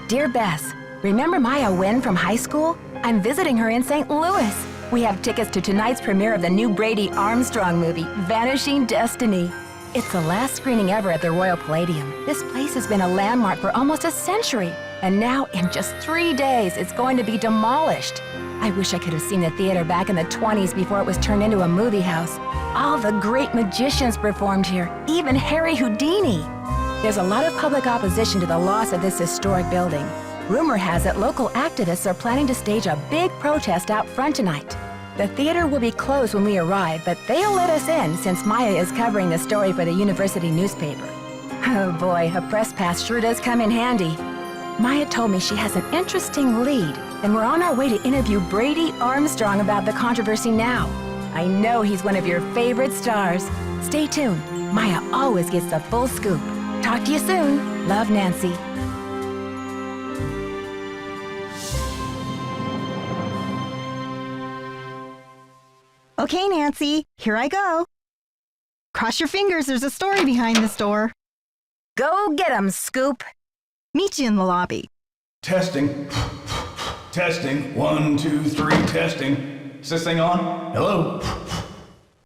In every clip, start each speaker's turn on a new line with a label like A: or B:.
A: Dear Bess, remember Maya Wynn from high school? I'm visiting her in St. Louis. We have tickets to tonight's premiere of the new Brady Armstrong movie, Vanishing Destiny. It's the last screening ever at the Royal Palladium. This place has been a landmark for almost a century. And now, in just 3 days, it's going to be demolished. I wish I could have seen the theater back in the 20s before it was turned into a movie house. All the great magicians performed here, even Harry Houdini. There's a lot of public opposition to the loss of this historic building. Rumor has it local activists are planning to stage a big protest out front tonight. The theater will be closed when we arrive, but they'll let us in since Maya is covering the story for the university newspaper. Oh boy, a press pass sure does come in handy. Maya told me she has an interesting lead, and we're on our way to interview Brady Armstrong about the controversy now. I know he's one of your favorite stars. Stay tuned. Maya always gets the full scoop. Talk to you soon. Love, Nancy.
B: Okay, Nancy, here I go. Cross your fingers, there's a story behind this door.
A: Go get 'em, Scoop.
B: Meet you in the lobby.
C: Testing. Testing. 1, 2, 3, testing. Is this thing on? Hello?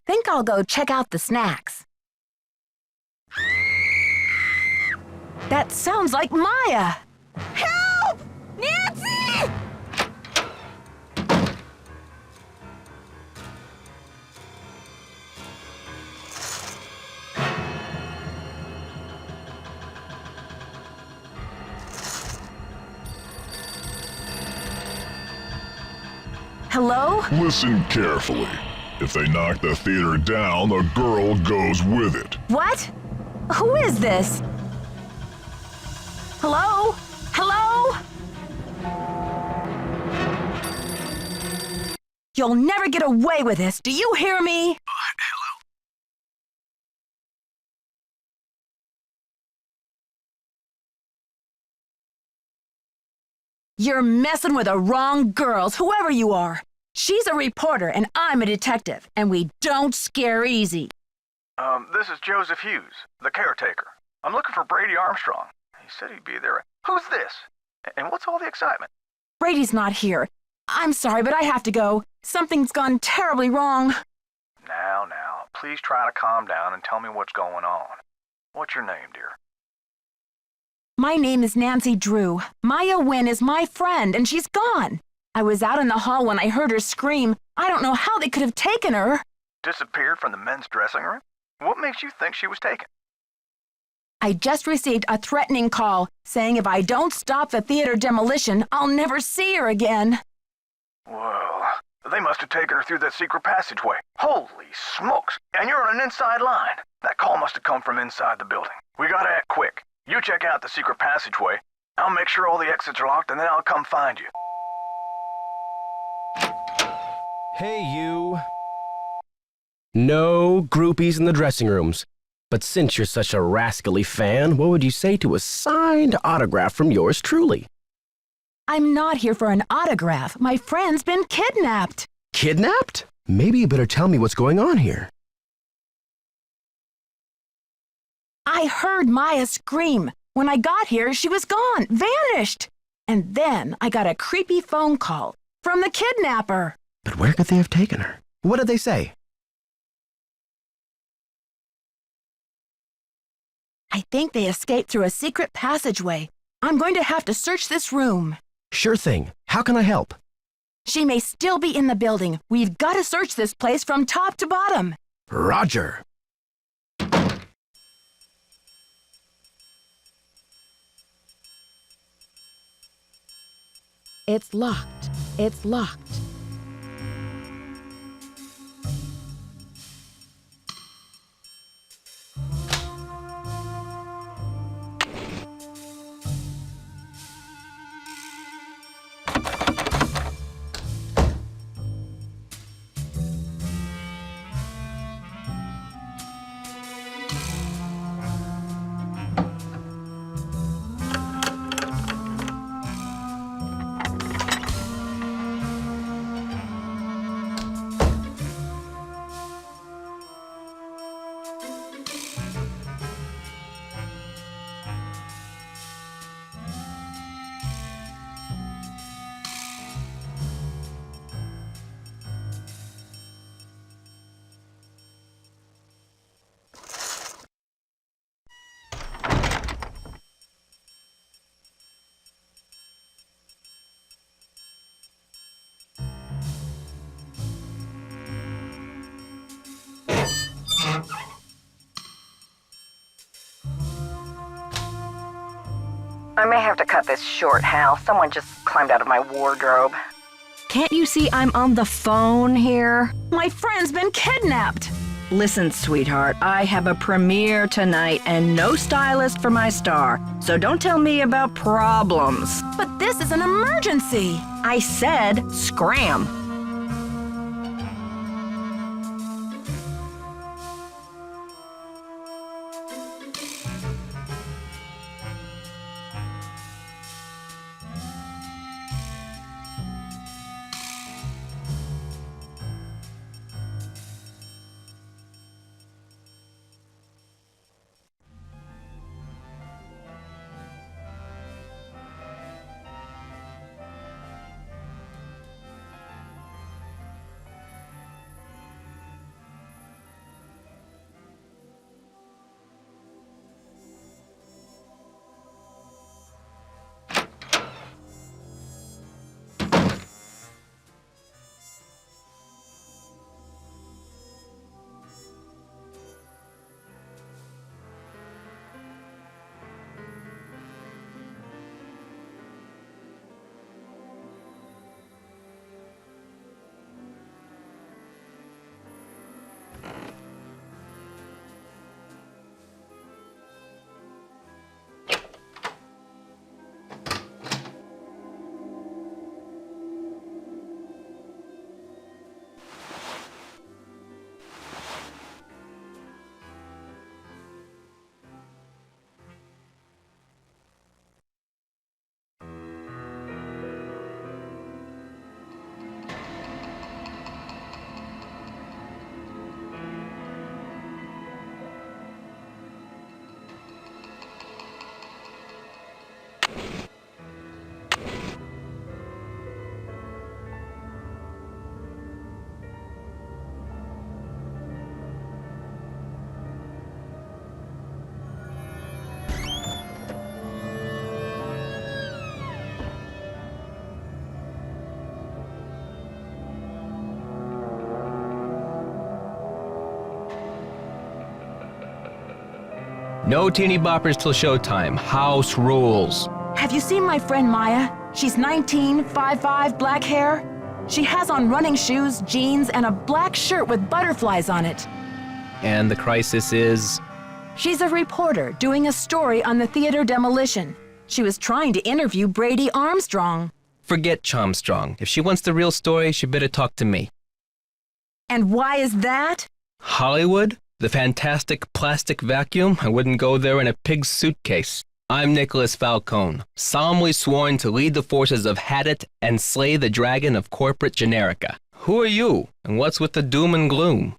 A: Think I'll go check out the snacks. That sounds like Maya. Help! Nancy! Hello?
D: Listen carefully. If they knock the theater down, the girl goes with it.
A: What? Who is this? Hello? Hello? You'll never get away with this. Do you hear me?
C: Hello?
A: You're messing with the wrong girls, whoever you are. She's a reporter and I'm a detective, and we don't scare easy.
E: This is Joseph Hughes, the caretaker. I'm looking for Brady Armstrong. He said he'd be there. Who's this? And what's all the excitement?
A: Brady's not here. I'm sorry, but I have to go. Something's gone terribly wrong.
E: Now, please try to calm down and tell me what's going on. What's your name, dear?
A: My name is Nancy Drew. Maya Wynn is my friend, and she's gone. I was out in the hall when I heard her scream. I don't know how they could have taken her.
E: Disappeared from the men's dressing room? What makes you think she was taken?
A: I just received a threatening call saying if I don't stop the theater demolition, I'll never see her again.
E: Well, they must have taken her through that secret passageway. Holy smokes! And you're on an inside line. That call must have come from inside the building. We gotta act quick. You check out the secret passageway. I'll make sure all the exits are locked, and then I'll come find you.
F: Hey, you. No groupies in the dressing rooms. But since you're such a rascally fan, what would you say to a signed autograph from yours truly?
A: I'm not here for an autograph. My friend's been kidnapped.
F: Kidnapped? Maybe you better tell me what's going on here.
A: I heard Maya scream. When I got here, she was gone, vanished. And then I got a creepy phone call from the kidnapper.
F: But where could they have taken her? What did they say?
A: I think they escaped through a secret passageway. I'm going to have to search this room.
F: Sure thing. How can I help?
A: She may still be in the building. We've got to search this place from top to bottom.
F: Roger.
A: It's locked. It's locked.
G: I may have to cut this short, Hal. Someone just climbed out of my wardrobe.
H: Can't you see I'm on the phone here?
A: My friend's been kidnapped.
H: Listen, sweetheart, I have a premiere tonight and no stylist for my star, so don't tell me about problems.
A: But this is an emergency.
H: I said scram.
I: No teeny boppers till showtime. House rules.
A: Have you seen my friend Maya? She's 19, 5'5", black hair. She has on running shoes, jeans, and a black shirt with butterflies on it.
I: And the crisis is...
A: She's a reporter doing a story on the theater demolition. She was trying to interview Brady Armstrong.
I: Forget Chomstrong. If she wants the real story, she better talk to me.
A: And why is that?
I: Hollywood? The fantastic plastic vacuum? I wouldn't go there in a pig's suitcase. I'm Nicholas Falcone, solemnly sworn to lead the forces of Hadit and slay the dragon of corporate generica. Who are you, and what's with the doom and gloom?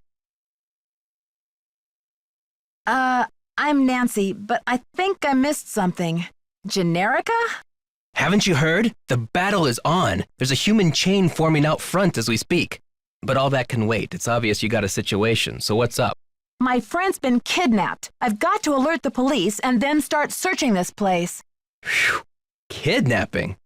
A: I'm Nancy, but I think I missed something. Generica?
I: Haven't you heard? The battle is on. There's a human chain forming out front as we speak. But all that can wait. It's obvious you got a situation, so what's up?
A: My friend's been kidnapped. I've got to alert the police and then start searching this place.
I: Phew. Kidnapping?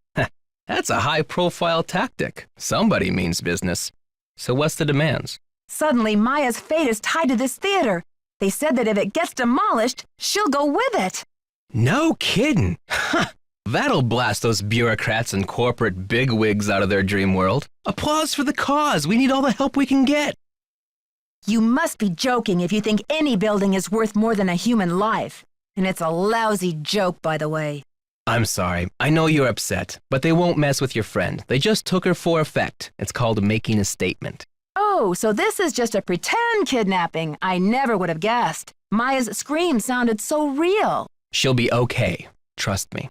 I: That's a high-profile tactic. Somebody means business. So what's the demands?
A: Suddenly, Maya's fate is tied to this theater. They said that if it gets demolished, she'll go with it.
I: No kidding. That'll blast those bureaucrats and corporate bigwigs out of their dream world. Applause for the cause. We need all the help we can get.
A: You must be joking if you think any building is worth more than a human life. And it's a lousy joke, by the way.
I: I'm sorry. I know you're upset, but they won't mess with your friend. They just took her for effect. It's called making a statement.
A: Oh, so this is just a pretend kidnapping. I never would have guessed. Maya's scream sounded so real.
I: She'll be okay. Trust me.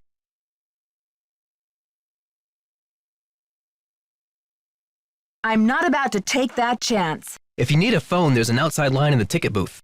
A: I'm not about to take that chance.
I: If you need a phone, there's an outside line in the ticket booth.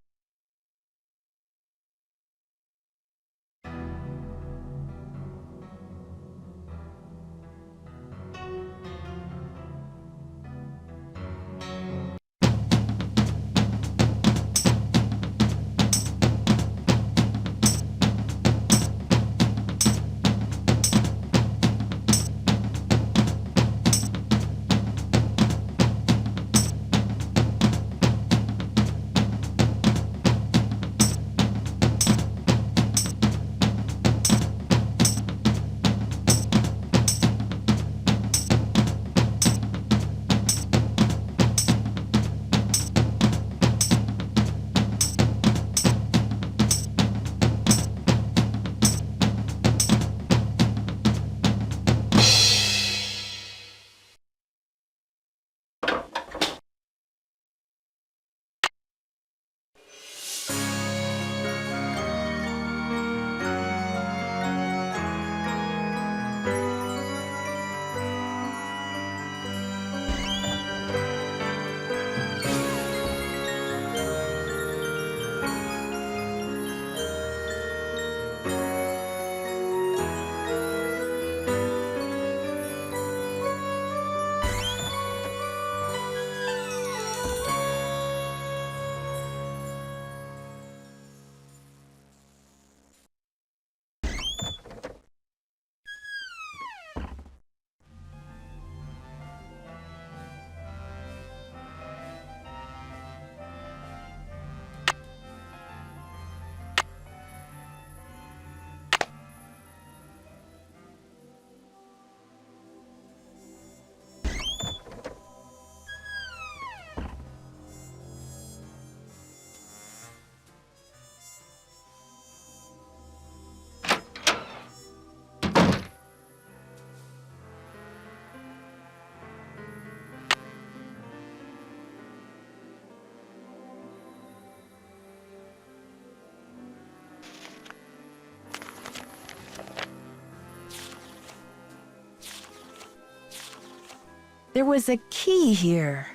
A: There was a key here.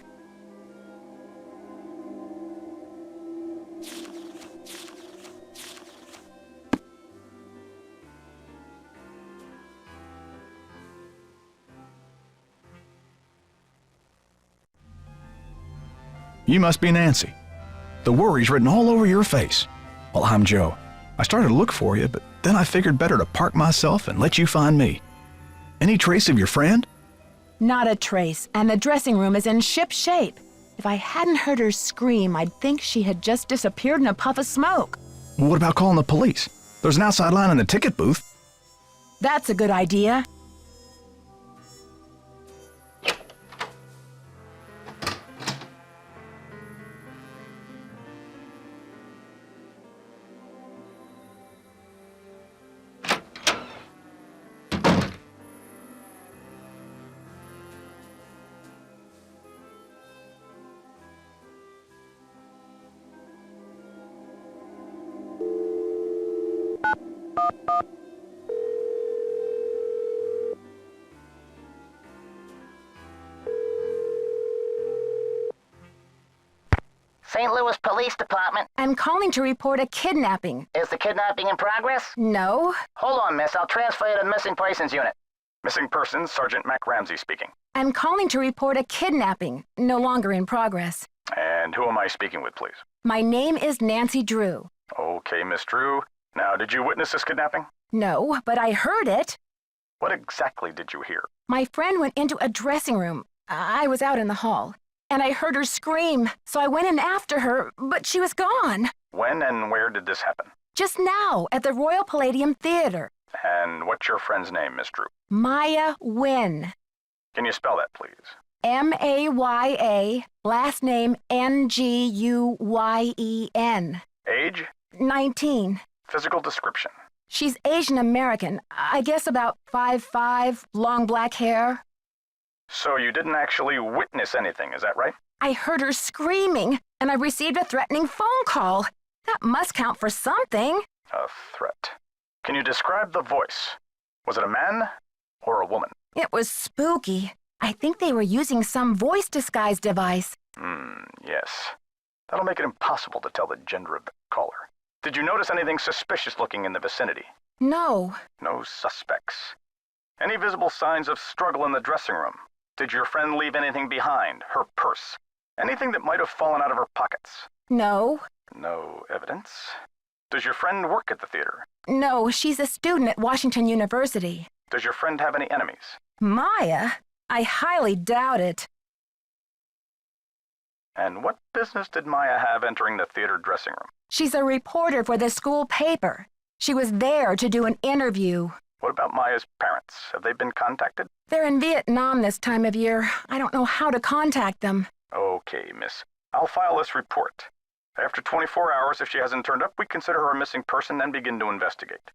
C: You must be Nancy. The worry's written all over your face. Well, I'm Joe. I started to look for you, but then I figured better to park myself and let you find me. Any trace of your friend?
A: Not a trace, and the dressing room is in ship shape. If I hadn't heard her scream, I'd think she had just disappeared in a puff of smoke.
C: Well, what about calling the police? There's an outside line in the ticket booth.
A: That's a good idea.
J: St. Louis Police Department.
A: I'm calling to report a kidnapping.
J: Is the kidnapping in progress?
A: No.
J: Hold on, miss. I'll transfer you to the Missing Persons Unit.
E: Missing persons, Sergeant Mac Ramsey speaking.
A: I'm calling to report a kidnapping, no longer in progress.
E: And who am I speaking with, please?
A: My name is Nancy Drew.
E: Okay, Miss Drew. Now, did you witness this kidnapping?
A: No, but I heard it.
E: What exactly did you hear?
A: My friend went into a dressing room. I was out in the hall. And I heard her scream, so I went in after her, but she was gone.
E: When and where did this happen?
A: Just now, at the Royal Palladium Theater.
E: And what's your friend's name, Miss Drew?
A: Maya Wynn.
E: Can you spell that, please?
A: M-A-Y-A, last name N-G-U-Y-E-N.
E: Age?
A: 19.
E: Physical description?
A: She's Asian American. I guess about 5'5", long black hair.
E: So you didn't actually witness anything, is that right?
A: I heard her screaming, and I received a threatening phone call. That must count for something.
E: A threat. Can you describe the voice? Was it a man or a woman?
A: It was spooky. I think they were using some voice disguise device.
E: Yes. That'll make it impossible to tell the gender of the caller. Did you notice anything suspicious looking in the vicinity?
A: No.
E: No suspects. Any visible signs of struggle in the dressing room? Did your friend leave anything behind? Her purse? Anything that might have fallen out of her pockets?
A: No.
E: No evidence. Does your friend work at the theater?
A: No, she's a student at Washington University.
E: Does your friend have any enemies?
A: Maya? I highly doubt it.
E: And what business did Maya have entering the theater dressing room?
A: She's a reporter for the school paper. She was there to do an interview.
E: What about Maya's parents? Have they been contacted?
A: They're in Vietnam this time of year. I don't know how to contact them.
E: Okay, miss. I'll file this report. After 24 hours, if she hasn't turned up, we consider her a missing person and begin to investigate.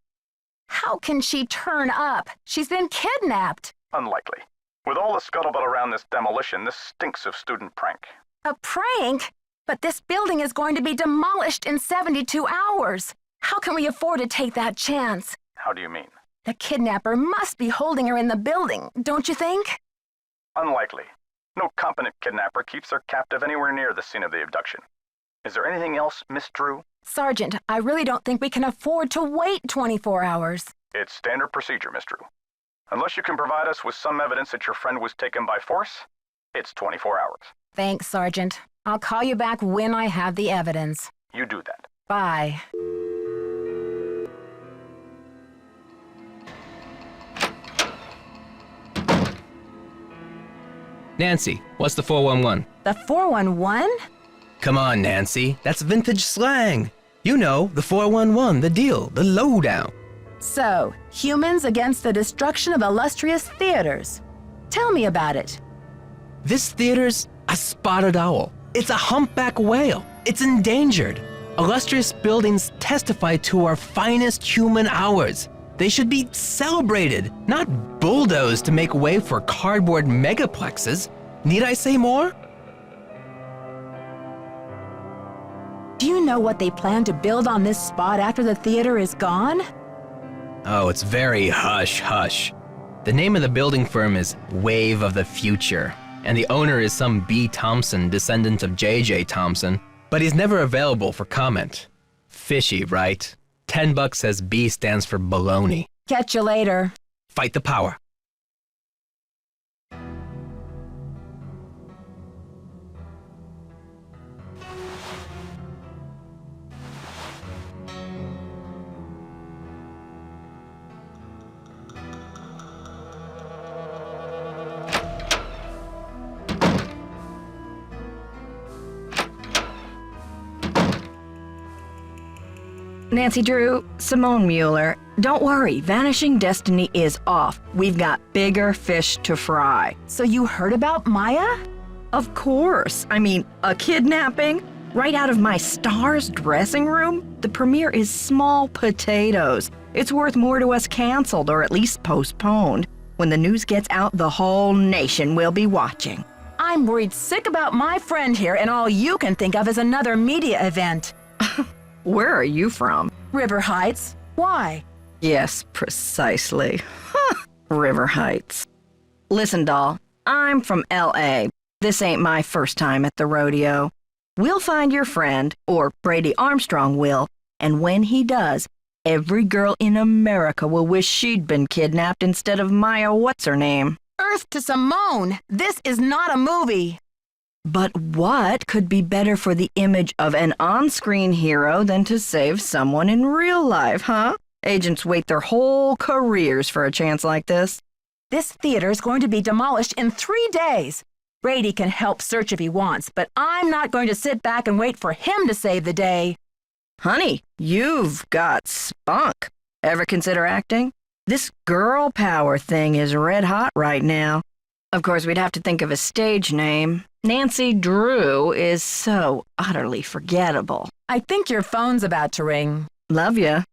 A: How can she turn up? She's been kidnapped.
E: Unlikely. With all the scuttlebutt around this demolition, this stinks of student prank.
A: A prank? But this building is going to be demolished in 72 hours. How can we afford to take that chance?
E: How do you mean?
A: The kidnapper must be holding her in the building, don't you think?
E: Unlikely. No competent kidnapper keeps their captive anywhere near the scene of the abduction. Is there anything else, Miss Drew?
A: Sergeant, I really don't think we can afford to wait 24 hours.
E: It's standard procedure, Miss Drew. Unless you can provide us with some evidence that your friend was taken by force, it's 24 hours.
A: Thanks, Sergeant. I'll call you back when I have the evidence.
E: You do that.
A: Bye.
I: Nancy, what's the 411?
A: The 411?
I: Come on, Nancy. That's vintage slang. You know, the 411, the deal, the lowdown.
A: So, humans against the destruction of illustrious theaters. Tell me about it.
I: This theater's a spotted owl. It's a humpback whale. It's endangered. Illustrious buildings testify to our finest human hours. They should be celebrated, not bulldozed to make way for cardboard megaplexes. Need I say more?
A: Do you know what they plan to build on this spot after the theater is gone?
I: Oh, it's very hush-hush. The name of the building firm is Wave of the Future. and the owner is some B. Thompson, descendant of J.J. Thompson, but he's never available for comment. Fishy, right? $10 says B stands for baloney.
A: Catch you later.
I: Fight the power.
H: Nancy Drew, Simone Mueller, don't worry, Vanishing Destiny is off. We've got bigger fish to fry.
A: So you heard about Maya?
H: Of course. I mean, a kidnapping? Right out of my star's dressing room? The premiere is small potatoes. It's worth more to us canceled or at least postponed. When the news gets out, the whole nation will be watching.
A: I'm worried sick about my friend here, and all you can think of is another media event.
H: Where are you from?
A: River Heights. Why?
H: Yes, precisely. River Heights. Listen, doll, I'm from L.A. This ain't my first time at the rodeo. We'll find your friend, or Brady Armstrong will, and when he does, every girl in America will wish she'd been kidnapped instead of Maya what's-her-name.
A: Earth to Simone. This is not a movie.
H: But what could be better for the image of an on-screen hero than to save someone in real life, huh? Agents wait their whole careers for a chance like this.
A: This theater is going to be demolished in 3 days. Brady can help search if he wants, but I'm not going to sit back and wait for him to save the day.
H: Honey, you've got spunk. Ever consider acting? This girl power thing is red hot right now. Of course, we'd have to think of a stage name. Nancy Drew is so utterly forgettable.
A: I think your phone's about to ring.
H: Love ya.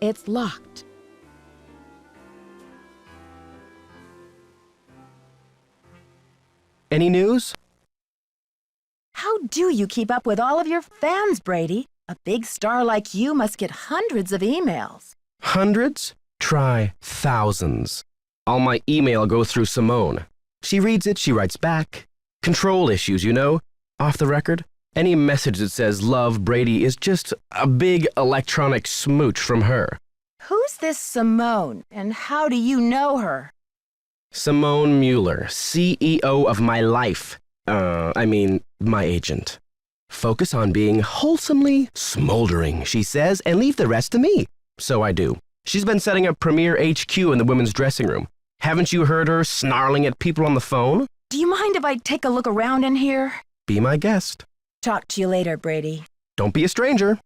A: It's locked.
F: Any news?
A: How do you keep up with all of your fans, Brady? A big star like you must get hundreds of emails.
F: Hundreds? Try thousands. All my email goes through Simone. She reads it, she writes back. Control issues, you know? Off the record. Any message that says love Brady is just a big electronic smooch from her.
A: Who's this Simone, and how do you know her?
F: Simone Mueller, CEO of my life. My agent. Focus on being wholesomely smoldering, she says, and leave the rest to me. So I do. She's been setting up Premier HQ in the women's dressing room. Haven't you heard her snarling at people on the phone?
A: Do you mind if I take a look around in here?
F: Be my guest.
A: Talk to you later, Brady.
F: Don't be a stranger.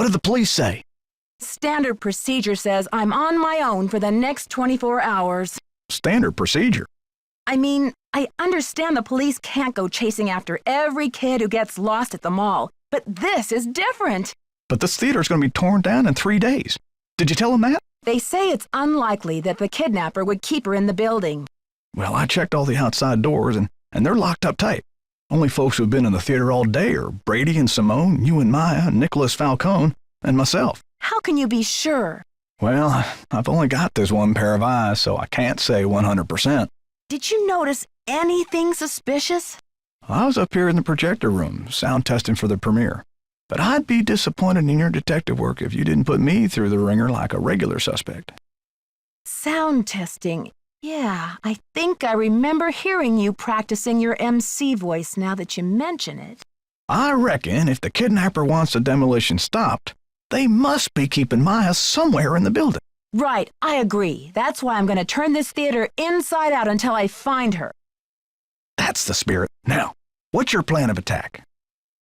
C: What did the police say?
A: Standard procedure says I'm on my own for the next 24 hours.
C: Standard procedure.
A: I mean, I understand the police can't go chasing after every kid who gets lost at the mall, but this is different.
C: But this theater's going to be torn down in 3 days. Did you tell them that?
A: They say it's unlikely that the kidnapper would keep her in the building.
C: Well, I checked all the outside doors, and they're locked up tight. Only folks who've been in the theater all day are Brady and Simone, you and Maya, Nicholas Falcone, and myself.
A: How can you be sure?
C: Well, I've only got this one pair of eyes, so I can't say 100%.
A: Did you notice anything suspicious?
C: I was up here in the projector room, sound testing for the premiere. But I'd be disappointed in your detective work if you didn't put me through the ringer like a regular suspect.
A: Sound testing. Yeah, I think I remember hearing you practicing your MC voice now that you mention it.
C: I reckon if the kidnapper wants the demolition stopped, they must be keeping Maya somewhere in the building.
A: Right, I agree. That's why I'm going to turn this theater inside out until I find her.
C: That's the spirit. Now, what's your plan of attack?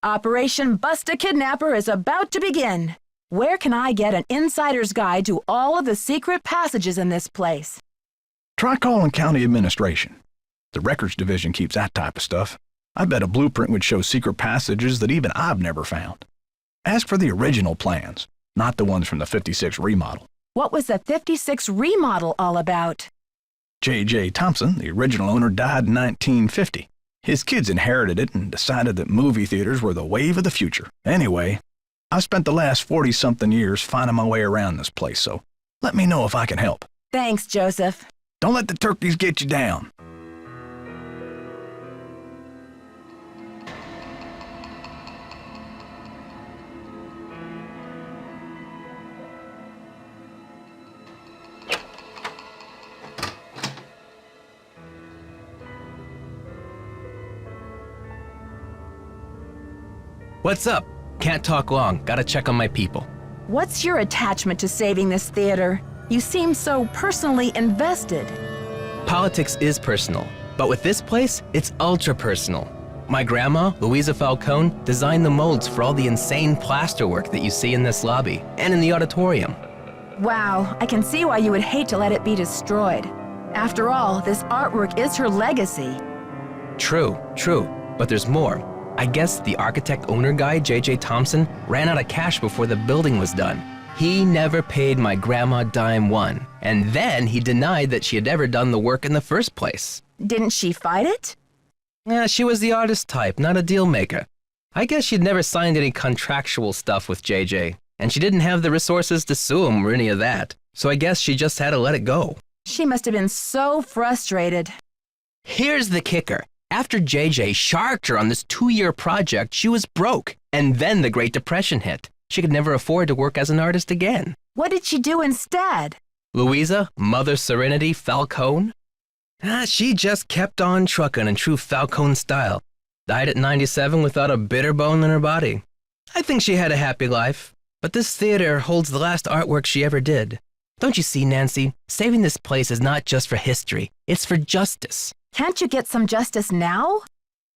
A: Operation Bust a Kidnapper is about to begin. Where can I get an insider's guide to all of the secret passages in this place?
C: Try calling county administration. The records division keeps that type of stuff. I bet a blueprint would show secret passages that even I've never found. Ask for the original plans, not the ones from the 56 remodel.
A: What was the 56 remodel all about?
C: J.J. Thompson, the original owner, died in 1950. His kids inherited it and decided that movie theaters were the wave of the future. Anyway, I've spent the last 40-something years finding my way around this place, so let me know if I can help.
A: Thanks, Joseph.
C: Don't let the turkeys get you down.
I: What's up? Can't talk long. Gotta check on my people.
A: What's your attachment to saving this theater? You seem so personally invested.
I: Politics is personal, but with this place, it's ultra personal. My grandma, Louisa Falcone, designed the molds for all the insane plasterwork that you see in this lobby and in the auditorium.
A: Wow, I can see why you would hate to let it be destroyed. After all, this artwork is her legacy.
I: True, but there's more. I guess the architect-owner guy, J.J. Thompson, ran out of cash before the building was done. He never paid my grandma dime one, and then he denied that she had ever done the work in the first place.
A: Didn't she fight it?
I: Yeah, she was the artist type, not a deal maker. I guess she'd never signed any contractual stuff with J.J., and she didn't have the resources to sue him or any of that, so I guess she just had to let it go.
A: She must have been so frustrated.
I: Here's the kicker. After JJ sharked her on this 2-year project, she was broke. And then the Great Depression hit. She could never afford to work as an artist again.
A: What did she do instead?
I: Louisa, Mother Serenity Falcone? She just kept on trucking in true Falcone style. Died at 97 without a bitter bone in her body. I think she had a happy life. But this theater holds the last artwork she ever did. Don't you see, Nancy? Saving this place is not just for history. It's for justice.
A: Can't you get some justice now?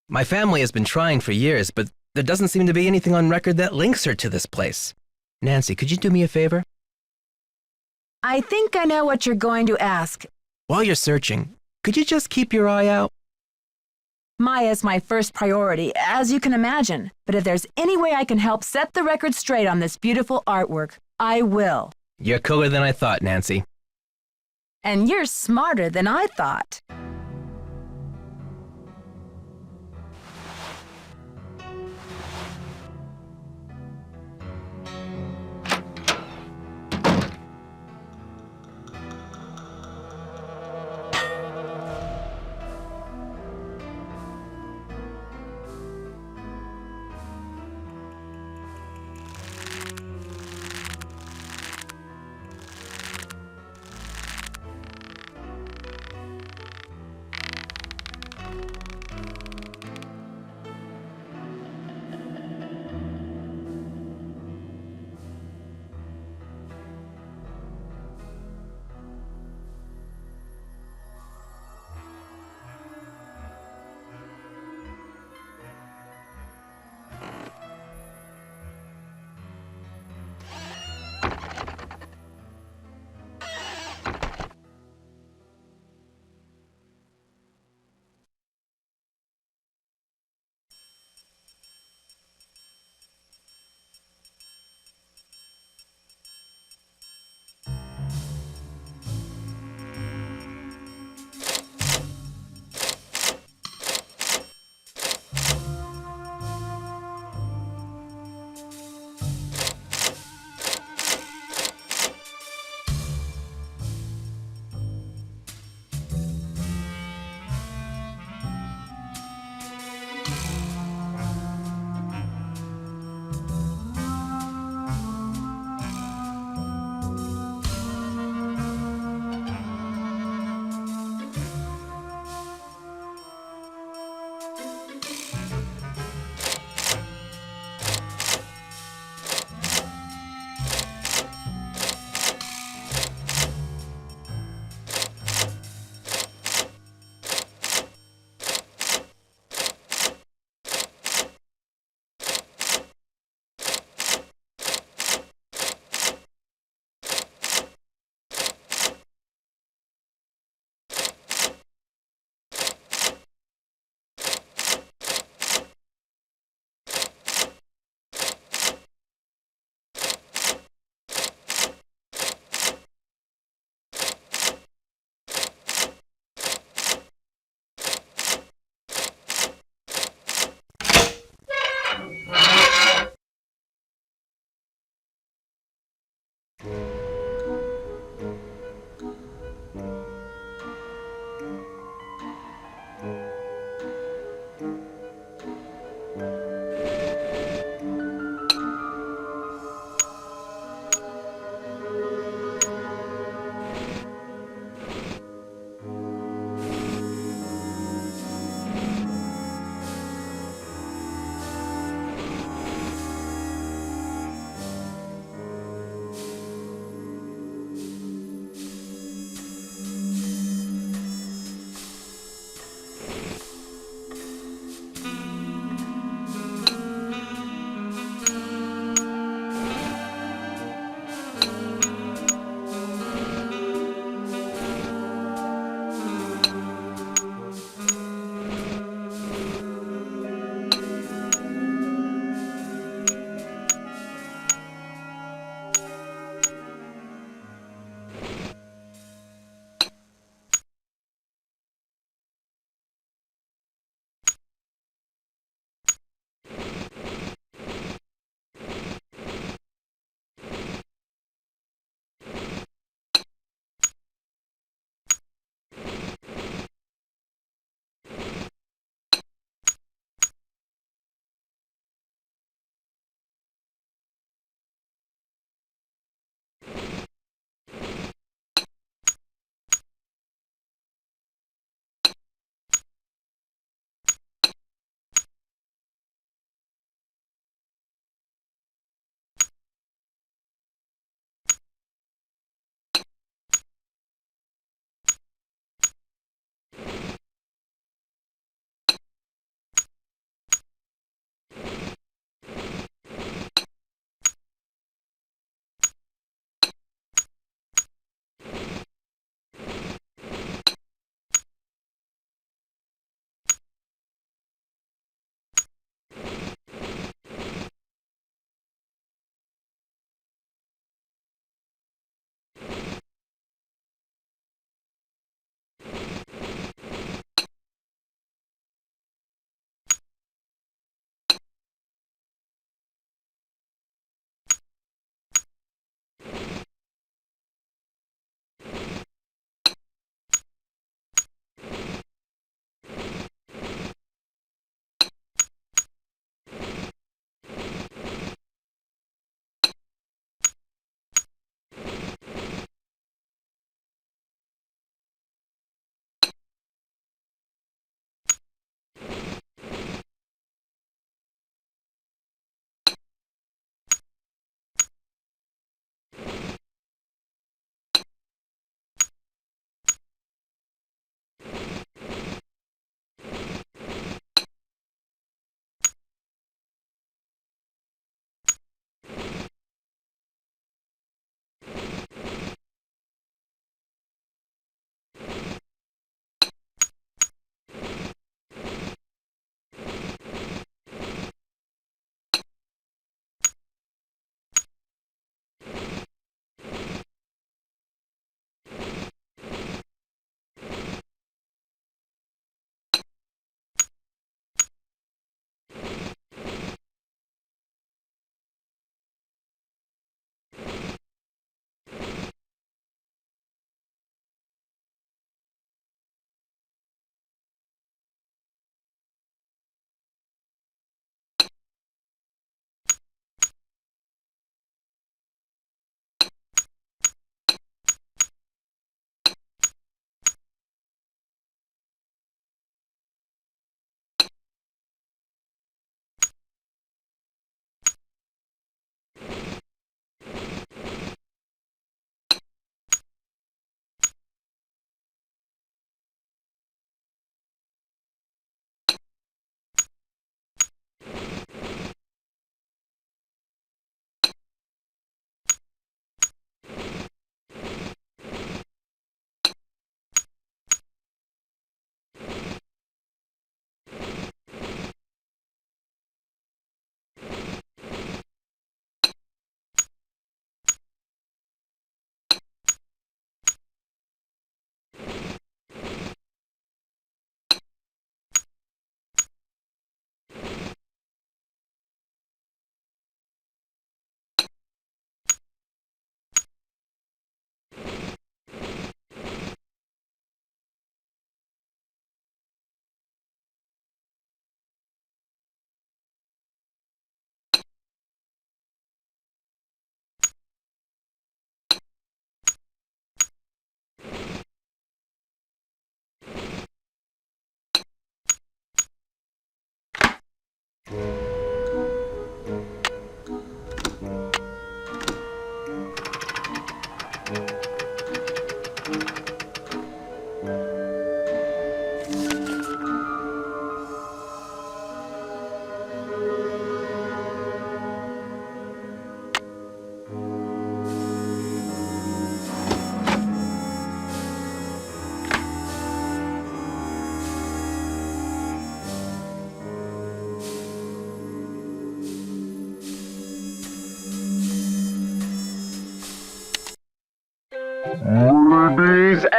I: My family has been trying for years, but there doesn't seem to be anything on record that links her to this place. Nancy, could you do me a favor?
A: I think I know what you're going to ask.
I: While you're searching, could you just keep your eye out?
A: Maya's my first priority, as you can imagine. But if there's any way I can help set the record straight on this beautiful artwork, I will.
I: You're cooler than I thought, Nancy.
A: And you're smarter than I thought.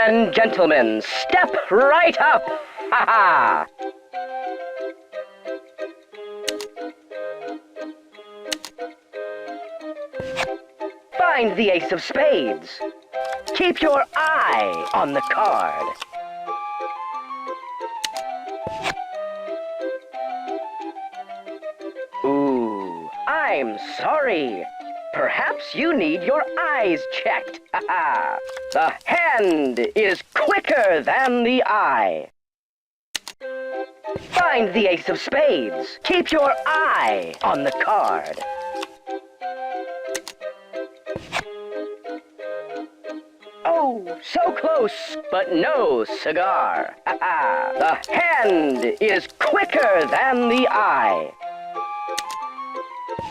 K: and gentlemen, step right up. Ha ha! Find the ace of spades. Keep your eye on the card. Ooh, I'm sorry. Perhaps you need your eyes checked. Ha ha! The hand is quicker than the eye. Find the ace of spades. Keep your eye on the card. Oh, so close, but no cigar. Ha ha! The hand is quicker than the eye.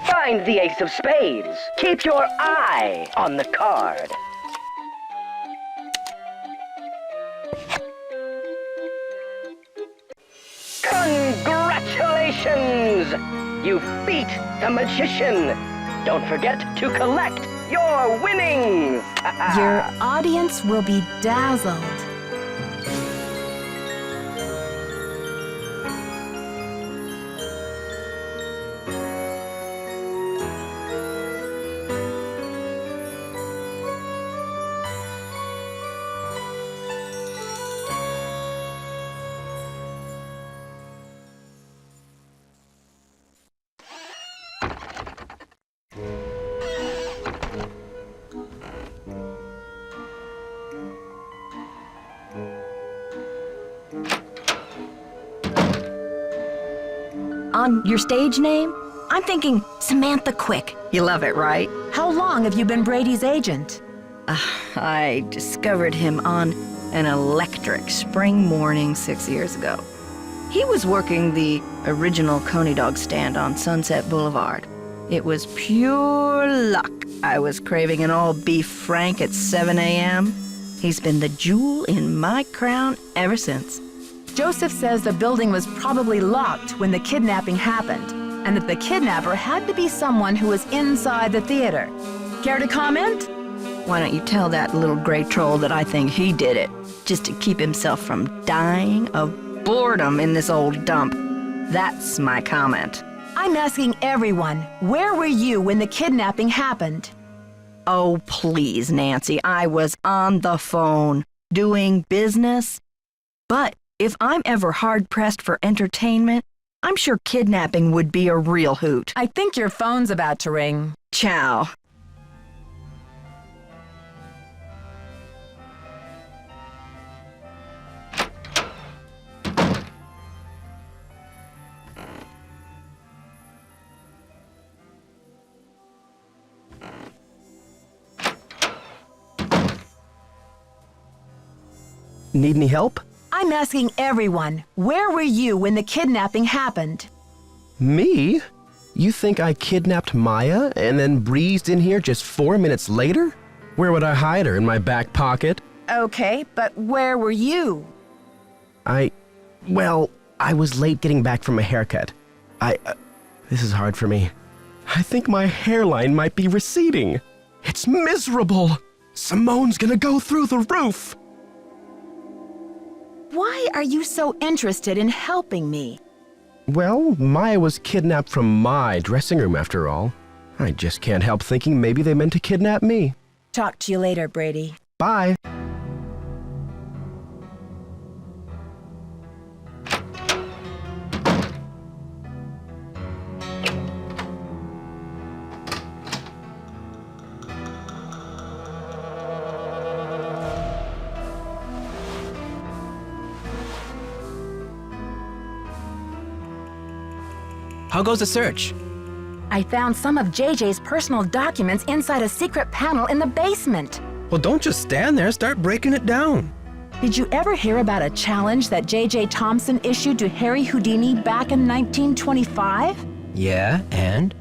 K: Find the ace of spades. Keep your eye on the card. Congratulations! You beat the magician. Don't forget to collect your winnings.
A: Your audience will be dazzled.
H: On your stage name? I'm thinking Samantha Quick. You love it, right?
A: How long have you been Brady's agent?
H: I discovered him on an electric spring morning 6 years ago. He was working the original Coney Dog stand on Sunset Boulevard. It was pure luck. I was craving an all-beef Frank at 7 a.m. He's been the jewel in my crown ever since.
A: Joseph says the building was probably locked when the kidnapping happened, and that the kidnapper had to be someone who was inside the theater. Care to comment?
H: Why don't you tell that little gray troll that I think he did it, just to keep himself from dying of boredom in this old dump. That's my comment.
A: I'm asking everyone, where were you when the kidnapping happened?
H: Oh, please, Nancy, I was on the phone, doing business. But if I'm ever hard-pressed for entertainment, I'm sure kidnapping would be a real hoot.
A: I think your phone's about to ring.
H: Ciao.
F: Need any help?
A: I'm asking everyone, where were you when the kidnapping happened?
F: Me? You think I kidnapped Maya and then breezed in here just 4 minutes later? Where would I hide her? In my back pocket?
A: Okay, but where were you?
F: Well, I was late getting back from a haircut. This is hard for me. I think my hairline might be receding. It's miserable. Simone's gonna go through the roof.
A: Why are you so interested in helping me?
F: Well, Maya was kidnapped from my dressing room after all. I just can't help thinking maybe they meant to kidnap me.
A: Talk to you later, Brady.
F: Bye.
I: How goes the search?
A: I found some of JJ's personal documents inside a secret panel in the basement.
I: Well, don't just stand there. Start breaking it down.
A: Did you ever hear about a challenge that JJ Thompson issued to Harry Houdini back in 1925?
I: Yeah, and?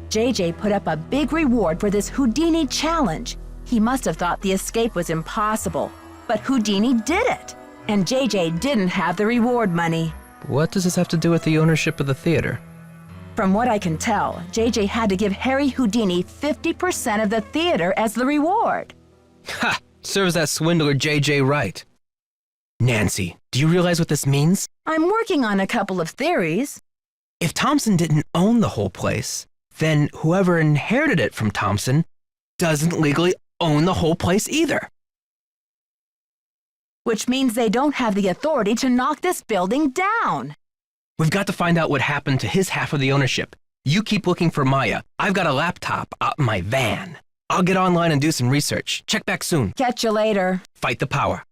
A: JJ put up a big reward for this Houdini challenge. He must have thought the escape was impossible, but Houdini did it, and JJ didn't have the reward money.
I: What does this have to do with the ownership of the theater?
A: From what I can tell, JJ had to give Harry Houdini 50% of the theater as the reward.
I: Ha! Serves that swindler J.J. right. Nancy, do you realize what this means?
A: I'm working on a couple of theories.
I: If Thompson didn't own the whole place, then whoever inherited it from Thompson doesn't legally own the whole place either.
A: Which means they don't have the authority to knock this building down.
I: We've got to find out what happened to his half of the ownership. You keep looking for Maya. I've got a laptop out in my van. I'll get online and do some research. Check back soon.
A: Catch you later.
I: Fight the power.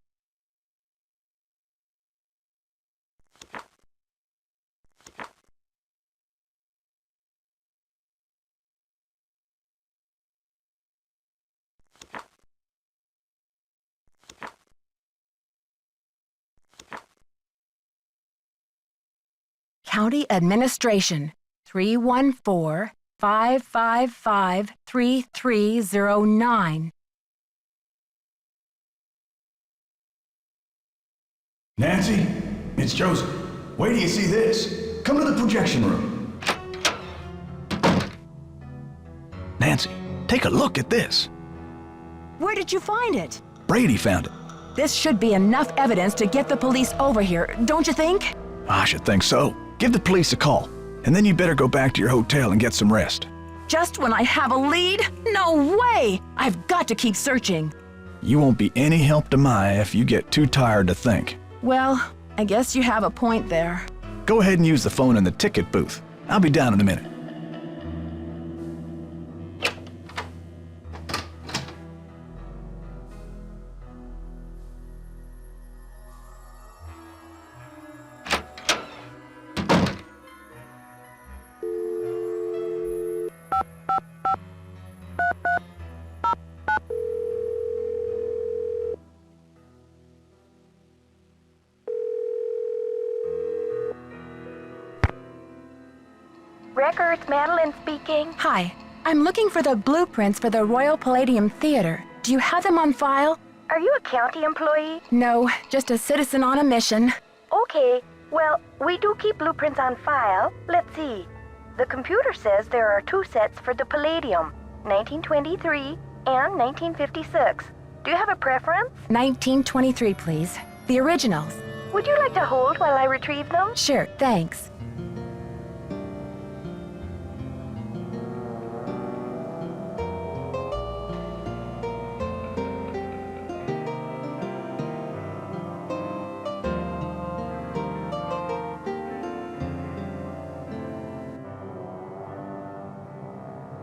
A: County Administration, 314-555-3309.
C: Nancy, it's Joseph. Wait till you see this. Come to the projection room. Nancy, take a look at this.
A: Where did you find it?
C: Brady found it.
A: This should be enough evidence to get the police over here, don't you think?
C: I should think so. Give the police a call, and then you better go back to your hotel and get some rest.
A: Just when I have a lead? No way! I've got to keep searching.
C: You won't be any help to Maya if you get too tired to think.
A: Well, I guess you have a point there.
C: Go ahead and use the phone in the ticket booth. I'll be down in a minute.
L: Records, Madeline speaking.
A: Hi, I'm looking for the blueprints for the Royal Palladium Theater. Do you have them on file?
L: Are you a county employee?
A: No, just a citizen on a mission.
L: Okay, well, we do keep blueprints on file. Let's see. The computer says there are 2 sets for the Palladium, 1923 and 1956. Do you have a preference?
A: 1923, please. The originals.
L: Would you like to hold while I retrieve them?
A: Sure, thanks.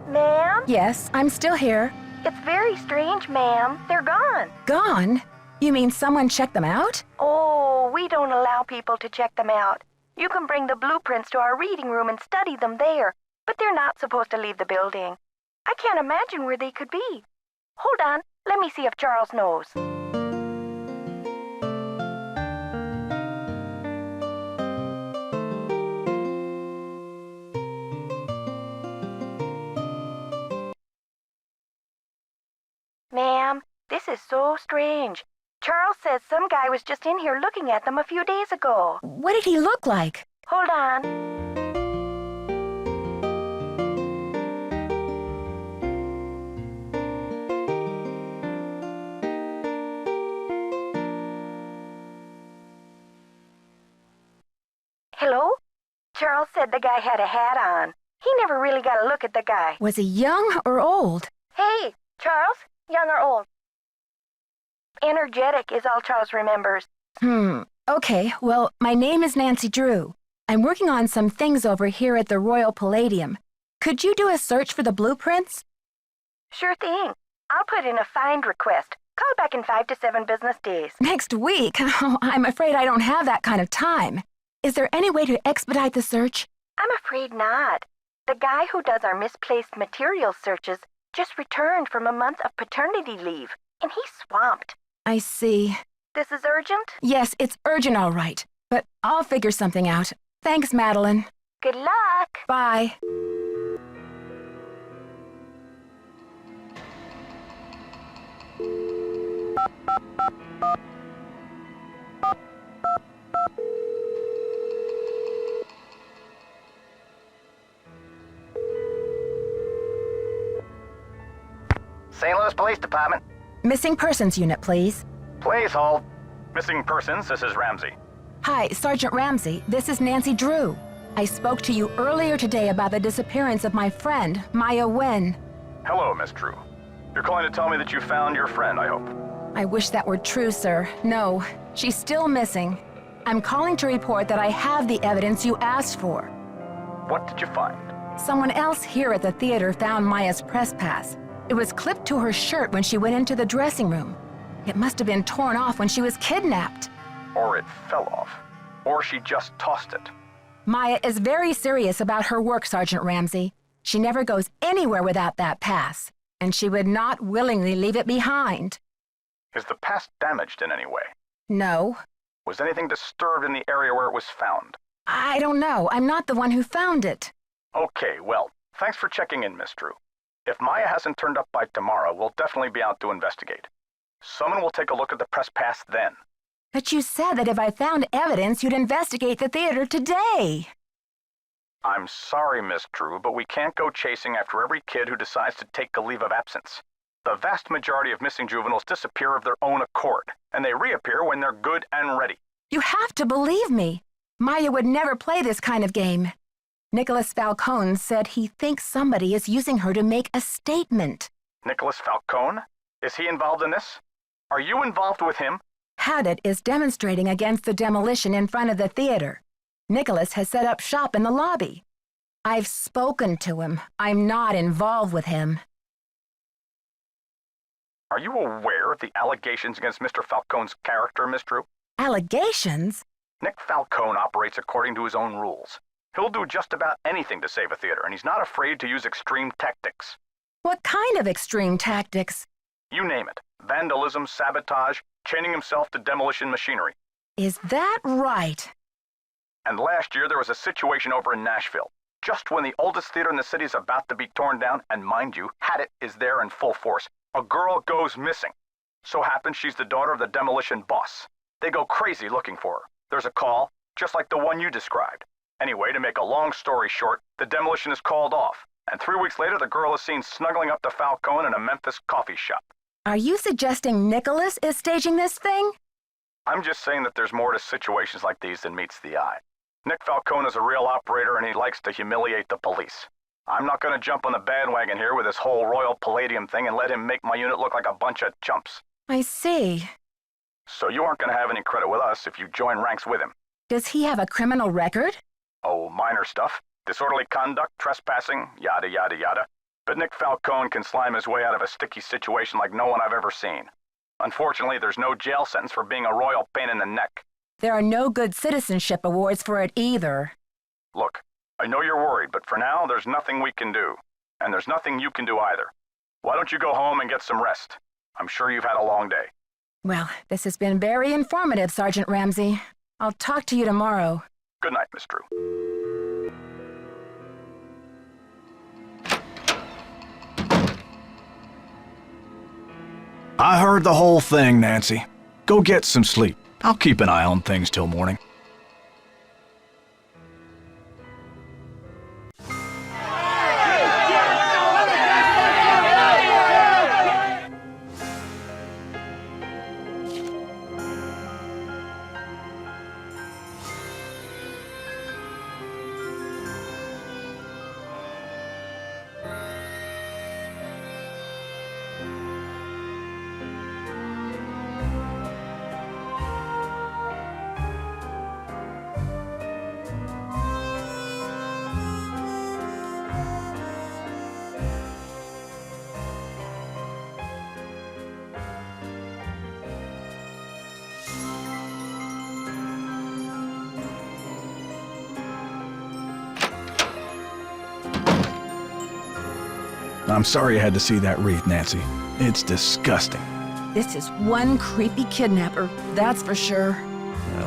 L: Ma'am?
A: Yes, I'm still here.
L: It's very strange, ma'am. They're gone.
A: Gone? You mean someone checked them out?
L: Oh, we don't allow people to check them out. You can bring the blueprints to our reading room and study them there, but they're not supposed to leave the building. I can't imagine where they could be. Hold on, let me see if Charles knows. Ma'am, this is so strange. Charles says some guy was just in here looking at them a few days ago.
A: What did he look like?
L: Hold on. Hello? Charles said the guy had a hat on. He never really got a look at the guy.
A: Was he young or old?
L: Hey, Charles, young or old? Energetic is all Charles remembers.
A: Okay, well, my name is Nancy Drew. I'm working on some things over here at the Royal Palladium. Could you do a search for the blueprints?
L: Sure thing. I'll put in a find request. Call back in 5 to 7 business days.
A: Next week? Oh, I'm afraid I don't have that kind of time. Is there any way to expedite the search?
L: I'm afraid not. The guy who does our misplaced materials searches just returned from a month of paternity leave, and he's swamped.
A: I see.
L: This is urgent?
A: Yes, it's urgent, all right. But I'll figure something out. Thanks, Madeline.
L: Good luck.
A: Bye.
J: St. Louis Police Department.
A: Missing Persons Unit, please.
E: Please hold. Missing persons, this is Ramsey.
A: Hi, Sergeant Ramsey. This is Nancy Drew. I spoke to you earlier today about the disappearance of my friend, Maya Wen.
E: Hello, Miss Drew. You're calling to tell me that you found your friend, I hope.
A: I wish that were true, sir. No, she's still missing. I'm calling to report that I have the evidence you asked for.
E: What did you find?
A: Someone else here at the theater found Maya's press pass. It was clipped to her shirt when she went into the dressing room. It must have been torn off when she was kidnapped.
E: Or it fell off. Or she just tossed it.
A: Maya is very serious about her work, Sergeant Ramsey. She never goes anywhere without that pass, and she would not willingly leave it behind.
E: Is the pass damaged in any way?
A: No.
E: Was anything disturbed in the area where it was found?
A: I don't know. I'm not the one who found it.
E: Okay, well, thanks for checking in, Miss Drew. If Maya hasn't turned up by tomorrow, we'll definitely be out to investigate. Someone will take a look at the press pass then.
A: But you said that if I found evidence, you'd investigate the theater today.
E: I'm sorry, Miss Drew, but we can't go chasing after every kid who decides to take a leave of absence. The vast majority of missing juveniles disappear of their own accord, and they reappear when they're good and ready.
A: You have to believe me. Maya would never play this kind of game. Nicholas Falcone said he thinks somebody is using her to make a statement.
E: Nicholas Falcone? Is he involved in this? Are you involved with him?
A: Haddett is demonstrating against the demolition in front of the theater. Nicholas has set up shop in the lobby. I've spoken to him. I'm not involved with him.
E: Are you aware of the allegations against Mr. Falcone's character, Miss Drew?
A: Allegations?
E: Nick Falcone operates according to his own rules. He'll do just about anything to save a theater, and he's not afraid to use extreme tactics.
A: What kind of extreme tactics?
E: You name it. Vandalism, sabotage, chaining himself to demolition machinery.
A: Is that right?
E: And last year there was a situation over in Nashville. Just when the oldest theater in the city is about to be torn down, and mind you, Haddett is there in full force, a girl goes missing. So happens she's the daughter of the demolition boss. They go crazy looking for her. There's a call, just like the one you described. Anyway, to make a long story short, the demolition is called off, and 3 weeks later the girl is seen snuggling up to Falcone in a Memphis coffee shop.
A: Are you suggesting Nicholas is staging this thing?
E: I'm just saying that there's more to situations like these than meets the eye. Nick Falcone is a real operator and he likes to humiliate the police. I'm not going to jump on the bandwagon here with this whole Royal Palladium thing and let him make my unit look like a bunch of chumps.
A: I see.
E: So you aren't going to have any credit with us if you join ranks with him.
A: Does he have a criminal record?
E: Oh, minor stuff. Disorderly conduct, trespassing, yada yada yada. But Nick Falcone can slime his way out of a sticky situation like no one I've ever seen. Unfortunately, there's no jail sentence for being a royal pain in the neck.
A: There are no good citizenship awards for it either.
E: Look, I know you're worried, but for now, there's nothing we can do. And there's nothing you can do either. Why don't you go home and get some rest? I'm sure you've had a long day.
A: Well, this has been very informative, Sergeant Ramsey. I'll talk to you tomorrow.
E: Good night, Miss Drew.
C: I heard the whole thing, Nancy. Go get some sleep. I'll keep an eye on things till morning. I'm sorry you had to see that wreath, Nancy. It's disgusting.
A: This is one creepy kidnapper, that's for sure.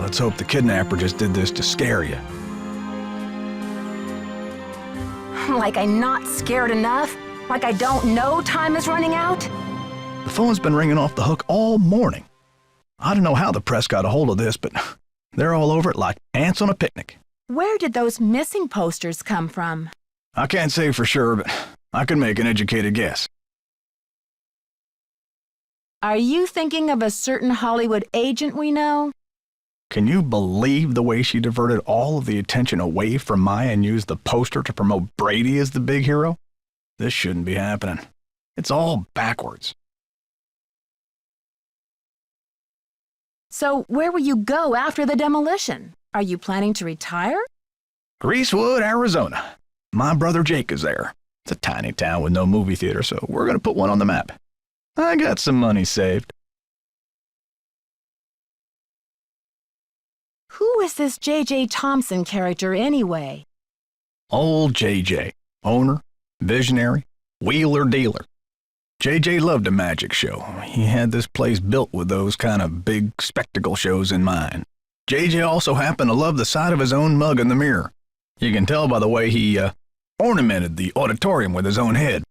C: Let's hope the kidnapper just did this to scare you.
A: Like I'm not scared enough? Like I don't know time is running out?
C: The phone's been ringing off the hook all morning. I don't know how the press got a hold of this, but they're all over it like ants on a picnic.
A: Where did those missing posters come from?
C: I can't say for sure, but I can make an educated guess.
A: Are you thinking of a certain Hollywood agent we know?
C: Can you believe the way she diverted all of the attention away from Maya and used the poster to promote Brady as the big hero? This shouldn't be happening. It's all backwards.
A: So where will you go after the demolition? Are you planning to retire?
C: Greasewood, Arizona. My brother Jake is there. It's a tiny town with no movie theater, so we're going to put one on the map. I got some money saved.
A: Who is this J.J. Thompson character anyway?
C: Old J.J., owner, visionary, wheeler dealer. J.J. loved a magic show. He had this place built with those kind of big spectacle shows in mind. J.J. also happened to love the sight of his own mug in the mirror. You can tell by the way he ornamented the auditorium with his own head.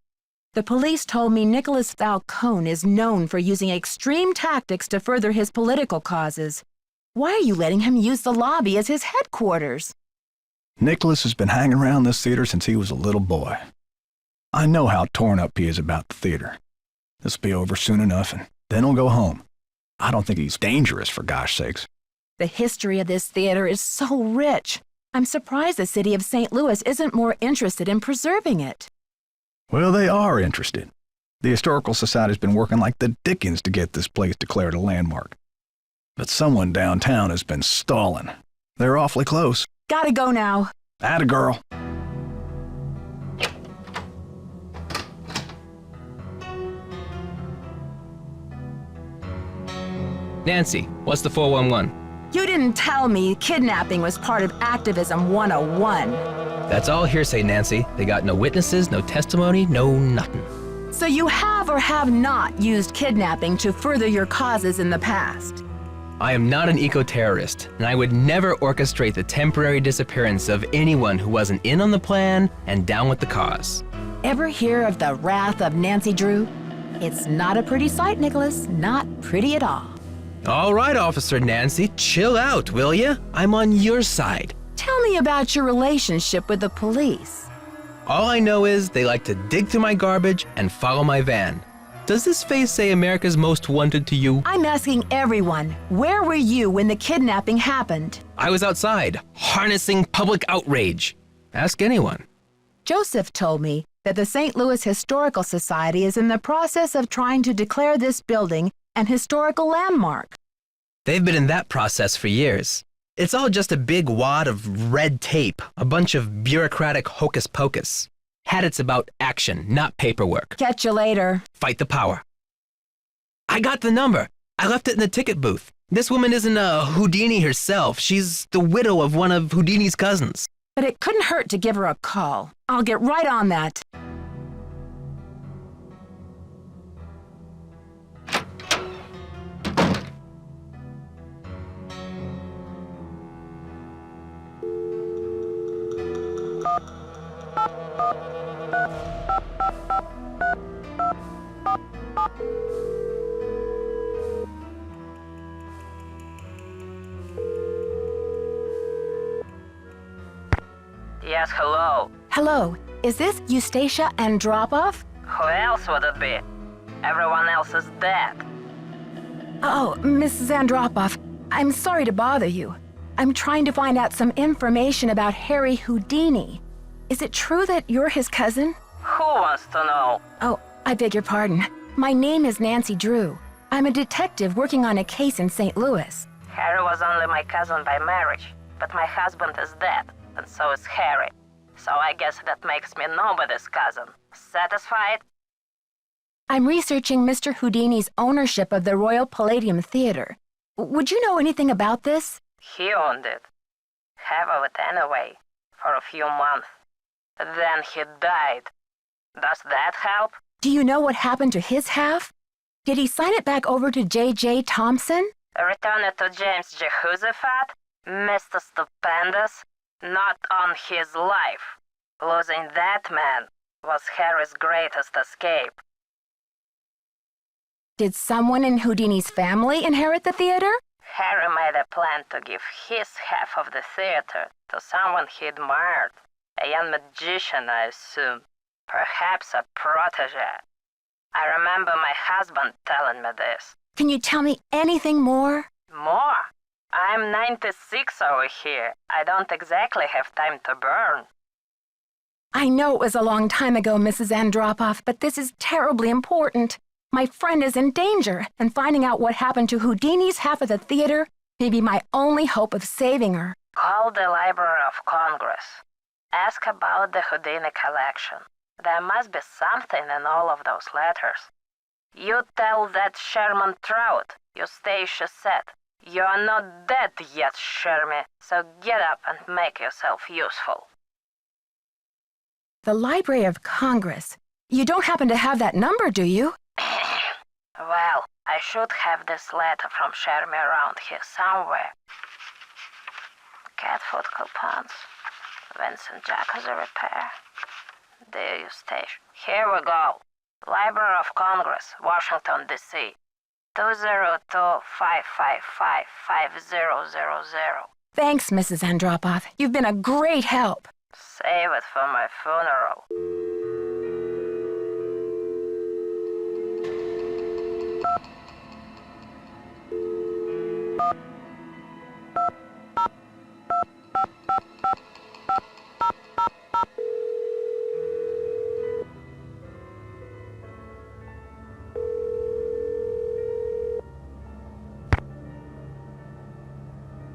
A: The police told me Nicholas Falcone is known for using extreme tactics to further his political causes. Why are you letting him use the lobby as his headquarters?
C: Nicholas has been hanging around this theater since he was a little boy. I know how torn up he is about the theater. This'll be over soon enough, and then he'll go home. I don't think he's dangerous, for gosh sakes.
A: The history of this theater is so rich. I'm surprised the city of St. Louis isn't more interested in preserving it.
C: Well, they are interested. The Historical Society's been working like the dickens to get this place declared a landmark. But someone downtown has been stalling. They're awfully close.
A: Gotta go now.
C: Atta girl.
I: Nancy, what's the 411?
A: You didn't tell me kidnapping was part of Activism 101.
I: That's all hearsay, Nancy. They got no witnesses, no testimony, no nothing.
A: So you have or have not used kidnapping to further your causes in the past?
I: I am not an eco-terrorist, and I would never orchestrate the temporary disappearance of anyone who wasn't in on the plan and down with the cause.
A: Ever hear of the wrath of Nancy Drew? It's not a pretty sight, Nicholas. Not pretty at all.
I: All right, Officer Nancy, chill out, will ya? I'm on your side.
A: Tell me about your relationship with the police.
I: All I know is they like to dig through my garbage and follow my van. Does this face say America's Most Wanted to you?
A: I'm asking everyone, where were you when the kidnapping happened?
I: I was outside, harnessing public outrage. Ask anyone.
A: Joseph told me that the St. Louis Historical Society is in the process of trying to declare this building an historical landmark.
I: They've been in that process for years. It's all just a big wad of red tape, a bunch of bureaucratic hocus pocus. It's about action, not paperwork.
A: Catch you later.
I: Fight the power. I got the number. I left it in the ticket booth. This woman isn't a Houdini herself. She's the widow of one of Houdini's cousins.
A: But it couldn't hurt to give her a call. I'll get right on that.
J: Yes, hello.
A: Hello, is this Eustacia Andropov?
J: Who else would it be? Everyone else is dead.
A: Oh, Mrs. Andropov, I'm sorry to bother you. I'm trying to find out some information about Harry Houdini. Is it true that you're his cousin?
J: Who wants to know?
A: Oh, I beg your pardon. My name is Nancy Drew. I'm a detective working on a case in St. Louis.
J: Harry was only my cousin by marriage, but my husband is dead, and so is Harry. So I guess that makes me nobody's cousin. Satisfied?
A: I'm researching Mr. Houdini's ownership of the Royal Palladium Theater. Would you know anything about this?
J: He owned it. Half of it anyway, for a few months. Then he died. Does that help?
A: Do you know what happened to his half? Did he sign it back over to J.J. Thompson?
J: Return it to James Jehoshaphat? Mr. Stupendous? Not on his life. Losing that man was Harry's greatest escape.
A: Did someone in Houdini's family inherit the theater?
J: Harry made a plan to give his half of the theater to someone he admired. A young magician, I assume. Perhaps a protege. I remember my husband telling me this.
A: Can you tell me anything more?
J: More? I'm 96 over here. I don't exactly have time to burn.
A: I know it was a long time ago, Mrs. Andropoff, but this is terribly important. My friend is in danger, and finding out what happened to Houdini's half of the theater may be my only hope of saving her.
J: Call the Library of Congress. Ask about the Houdini collection. There must be something in all of those letters. You tell that Sherman Trout, Eustacia said, "You're not dead yet, Shermy, so get up and make yourself useful."
A: The Library of Congress. You don't happen to have that number, do you?
J: Well, I should have this letter from Shermy around here somewhere. Cat food coupons. Vincent Jacuzzi repair. Dear Eustacia. Here we go. Library of Congress, Washington, D.C. 202-555-5000.
A: Thanks, Mrs. Andropoff. You've been a great help.
J: Save it for my funeral.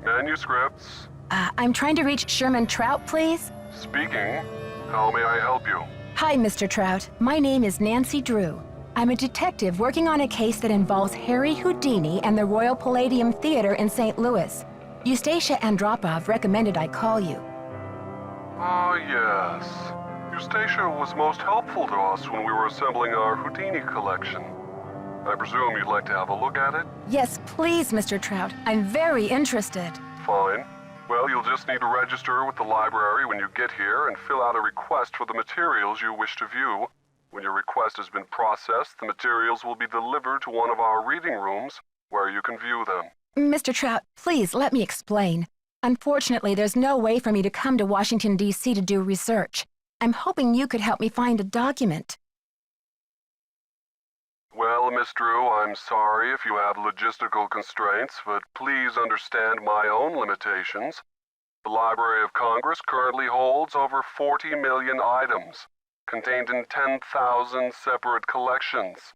M: Manuscripts.
A: I'm trying to reach Sherman Trout, please.
M: Speaking. How may I help you?
A: Hi, Mr. Trout. My name is Nancy Drew. I'm a detective working on a case that involves Harry Houdini and the Royal Palladium Theater in St. Louis. Eustacia Andropoff recommended I call you.
M: Ah, yes. Eustacia was most helpful to us when we were assembling our Houdini collection. I presume you'd like to have a look at it?
A: Yes, please, Mr. Trout. I'm very interested.
M: Fine. Well, you'll just need to register with the library when you get here and fill out a request for the materials you wish to view. When your request has been processed, the materials will be delivered to one of our reading rooms where you can view them.
A: Mr. Trout, please let me explain. Unfortunately, there's no way for me to come to Washington, D.C. to do research. I'm hoping you could help me find a document.
M: Well, Miss Drew, I'm sorry if you have logistical constraints, but please understand my own limitations. The Library of Congress currently holds over 40 million items, contained in 10,000 separate collections.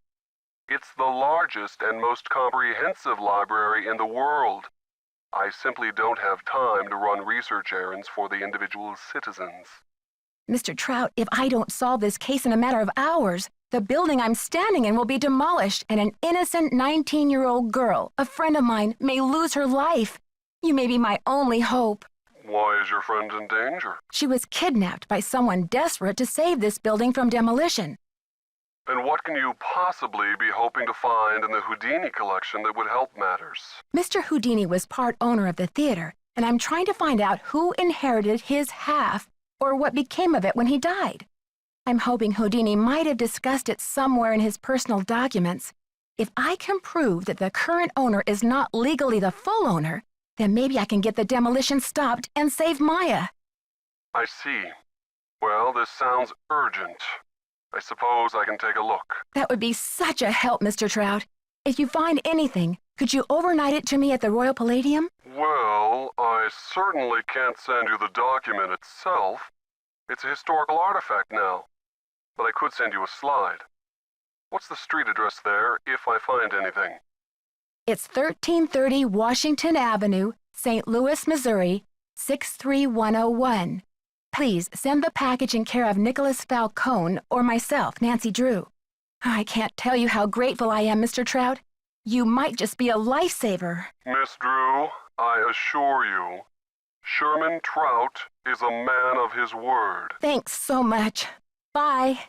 M: It's the largest and most comprehensive library in the world. I simply don't have time to run research errands for the individual citizens.
A: Mr. Trout, if I don't solve this case in a matter of hours, the building I'm standing in will be demolished and an innocent 19-year-old girl, a friend of mine, may lose her life. You may be my only hope.
M: Why is your friend in danger?
A: She was kidnapped by someone desperate to save this building from demolition.
M: And what can you possibly be hoping to find in the Houdini collection that would help matters?
A: Mr. Houdini was part owner of the theater, and I'm trying to find out who inherited his half or what became of it when he died. I'm hoping Houdini might have discussed it somewhere in his personal documents. If I can prove that the current owner is not legally the full owner, then maybe I can get the demolition stopped and save Maya.
M: I see. Well, this sounds urgent. I suppose I can take a look.
A: That would be such a help, Mr. Trout. If you find anything, could you overnight it to me at the Royal Palladium?
M: Well, I certainly can't send you the document itself. It's a historical artifact now. But I could send you a slide. What's the street address there, if I find anything?
A: It's 1330 Washington Avenue, St. Louis, Missouri, 63101. Please send the package in care of Nicholas Falcone or myself, Nancy Drew. I can't tell you how grateful I am, Mr. Trout. You might just be a lifesaver.
M: Miss Drew, I assure you, Sherman Trout is a man of his word.
A: Thanks so much. Bye.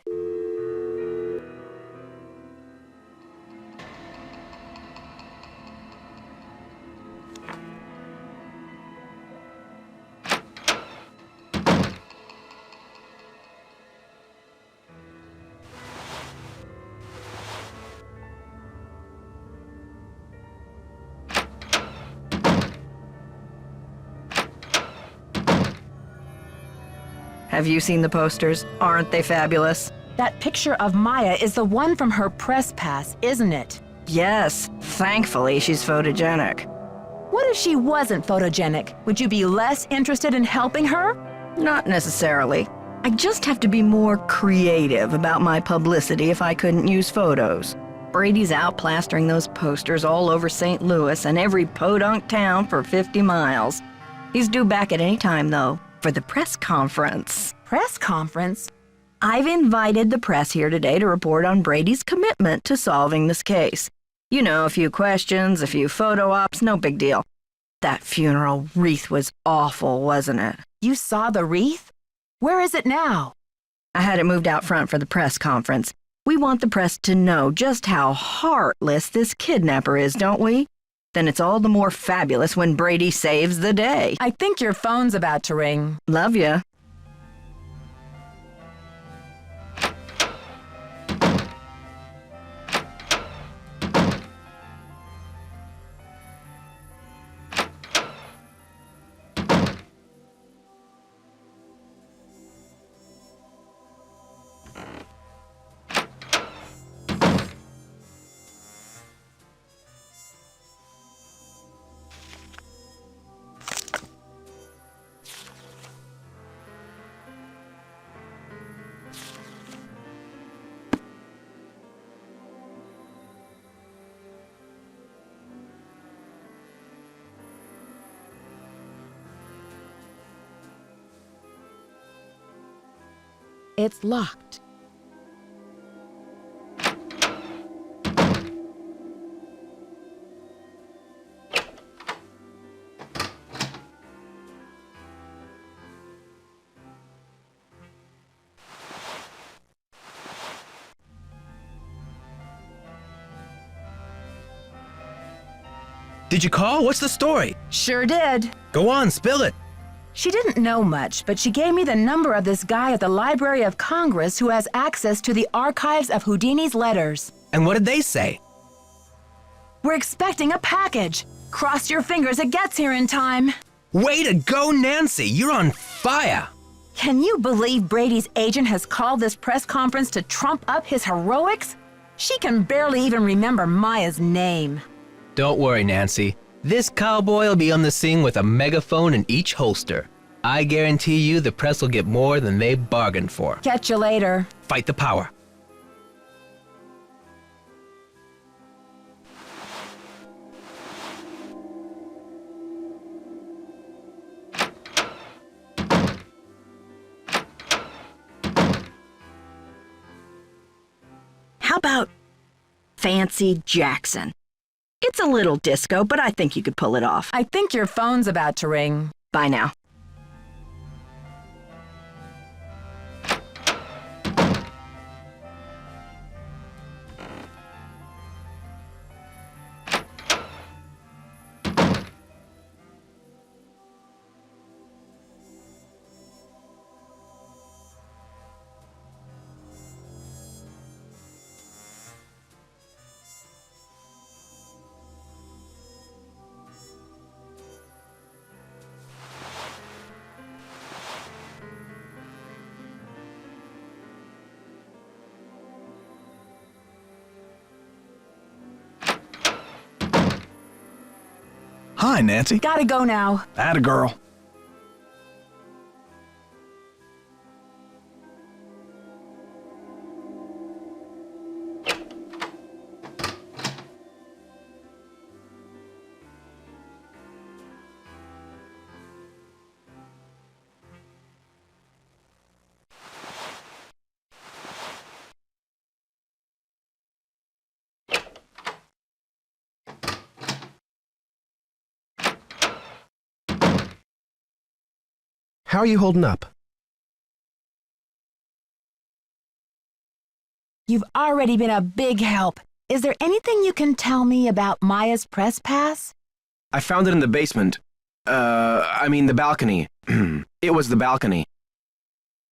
H: Have you seen the posters? Aren't they fabulous?
A: That picture of Maya is the one from her press pass, isn't it?
H: Yes, thankfully she's photogenic.
A: What if she wasn't photogenic? Would you be less interested in helping her?
H: Not necessarily. I just have to be more creative about my publicity if I couldn't use photos. Brady's out plastering those posters all over St. Louis and every podunk town for 50 miles. He's due back at any time, though, for the press conference.
A: Press conference?
H: I've invited the press here today to report on Brady's commitment to solving this case. You know, a few questions, a few photo ops, no big deal. That funeral wreath was awful, wasn't it?
A: You saw the wreath? Where is it now?
H: I had it moved out front for the press conference. We want the press to know just how heartless this kidnapper is, don't we? Then it's all the more fabulous when Brady saves the day.
A: I think your phone's about to ring.
H: Love ya.
A: It's locked.
I: Did you call? What's the story?
A: Sure did.
I: Go on, spill it.
A: She didn't know much, but she gave me the number of this guy at the Library of Congress who has access to the archives of Houdini's letters.
I: And what did they say?
A: We're expecting a package. Cross your fingers it gets here in time.
I: Way to go, Nancy! You're on fire!
A: Can you believe Brady's agent has called this press conference to trump up his heroics? She can barely even remember Maya's name.
I: Don't worry, Nancy. This cowboy will be on the scene with a megaphone in each holster. I guarantee you the press will get more than they bargained for.
A: Catch you later.
I: Fight the power.
H: How about Fancy Jackson? It's a little disco, but I think you could pull it off.
A: I think your phone's about to ring.
H: Bye now.
C: Hi, Nancy.
A: Gotta go now.
C: Atta girl.
F: How are you holding up?
A: You've already been a big help. Is there anything you can tell me about Maya's press pass?
F: I found it in the basement. The balcony. It was the balcony.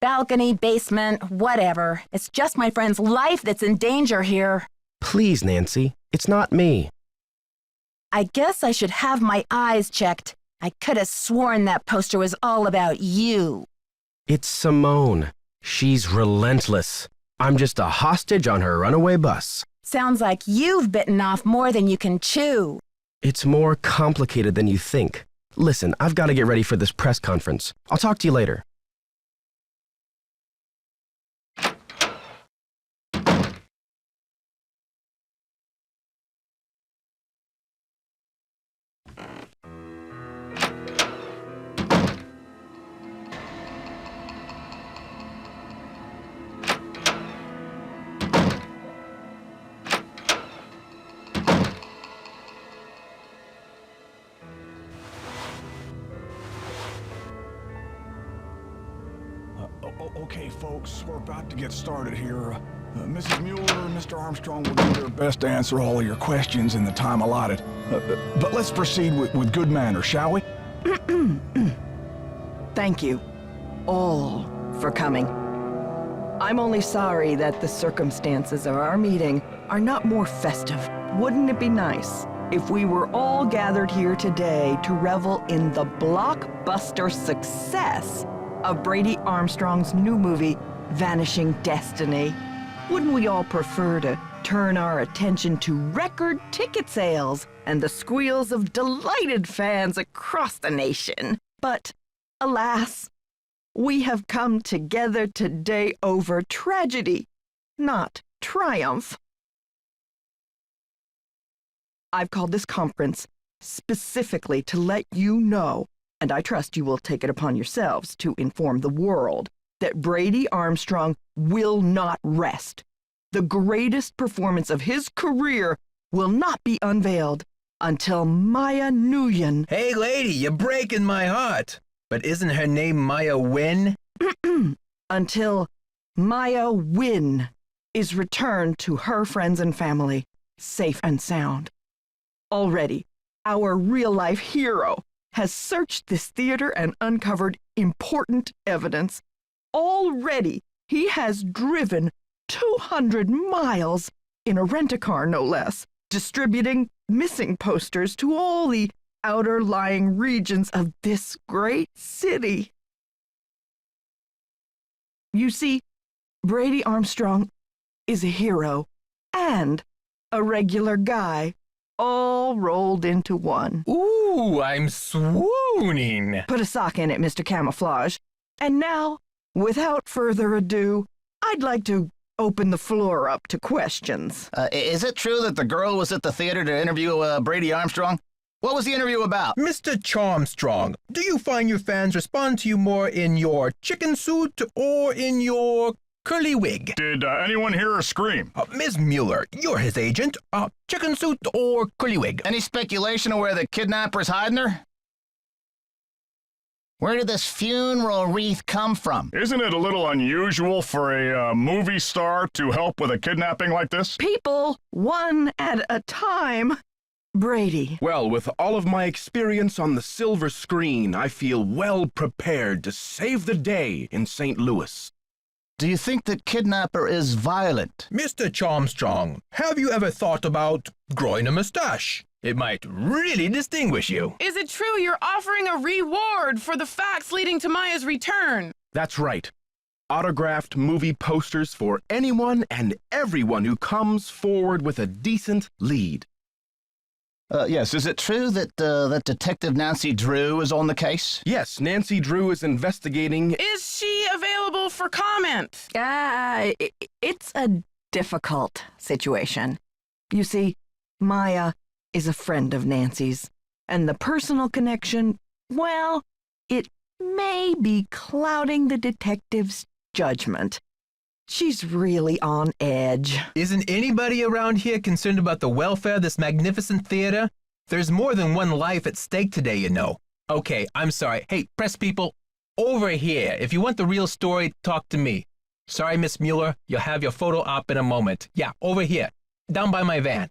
A: Balcony, basement, whatever. It's just my friend's life that's in danger here.
F: Please, Nancy. It's not me.
A: I guess I should have my eyes checked. I could have sworn that poster was all about you.
F: It's Simone. She's relentless. I'm just a hostage on her runaway bus.
A: Sounds like you've bitten off more than you can chew.
F: It's more complicated than you think. Listen, I've got to get ready for this press conference. I'll talk to you later.
C: Okay, folks, we're about to get started here. Mrs. Mueller and Mr. Armstrong will do their best to answer all of your questions in the time allotted. But let's proceed with good manners, shall we?
H: Thank you, all, for coming. I'm only sorry that the circumstances of our meeting are not more festive. Wouldn't it be nice if we were all gathered here today to revel in the blockbuster success of Brady Armstrong's new movie, Vanishing Destiny? Wouldn't we all prefer to turn our attention to record ticket sales and the squeals of delighted fans across the nation? But, alas, we have come together today over tragedy, not triumph. I've called this conference specifically to let you know, and I trust you will take it upon yourselves to inform the world, that Brady Armstrong will not rest. The greatest performance of his career will not be unveiled until Maya Nguyen.
I: Hey, lady, you're breaking my heart. But isn't her name Maya Win?
H: Until Maya Win is returned to her friends and family, safe and sound. Already, our real-life hero has searched this theater and uncovered important evidence. Already, he has driven 200 miles in a rent-a-car, no less, distributing missing posters to all the outer-lying regions of this great city. You see, Brady Armstrong is a hero and a regular guy, all rolled into one.
I: Ooh, I'm swooning.
H: Put a sock in it, Mr. Camouflage. And now, without further ado, I'd like to open the floor up to questions.
N: Is it true that the girl was at the theater to interview Brady Armstrong? What was the interview about?
I: Mr. Charmstrong, do you find your fans respond to you more in your chicken suit or in your curly wig?
E: Did anyone hear her scream?
I: Ms. Mueller, you're his agent. Chicken suit or curly wig?
N: Any speculation of where the kidnapper's hiding her? Where did this funeral wreath come from?
E: Isn't it a little unusual for a movie star to help with a kidnapping like this?
H: People, one at a time. Brady.
O: Well, with all of my experience on the silver screen, I feel well prepared to save the day in St. Louis.
N: Do you think the kidnapper is violent?
I: Mr. Charmstrong, have you ever thought about growing a mustache? It might really distinguish you.
P: Is it true you're offering a reward for the facts leading to Maya's return?
O: That's right. Autographed movie posters for anyone and everyone who comes forward with a decent lead.
N: Yes, is it true that that Detective Nancy Drew is on the case?
O: Yes, Nancy Drew is investigating.
P: Is she available for comment?
H: It's a difficult situation. You see, Maya is a friend of Nancy's, and the personal connection, well, it may be clouding the detective's judgment. She's really on edge.
I: Isn't anybody around here concerned about the welfare of this magnificent theater? There's more than one life at stake today, you know. Okay, I'm sorry. Hey, press people, over here. If you want the real story, talk to me. Sorry, Miss Mueller, you'll have your photo op in a moment. Yeah, over here, down by my van.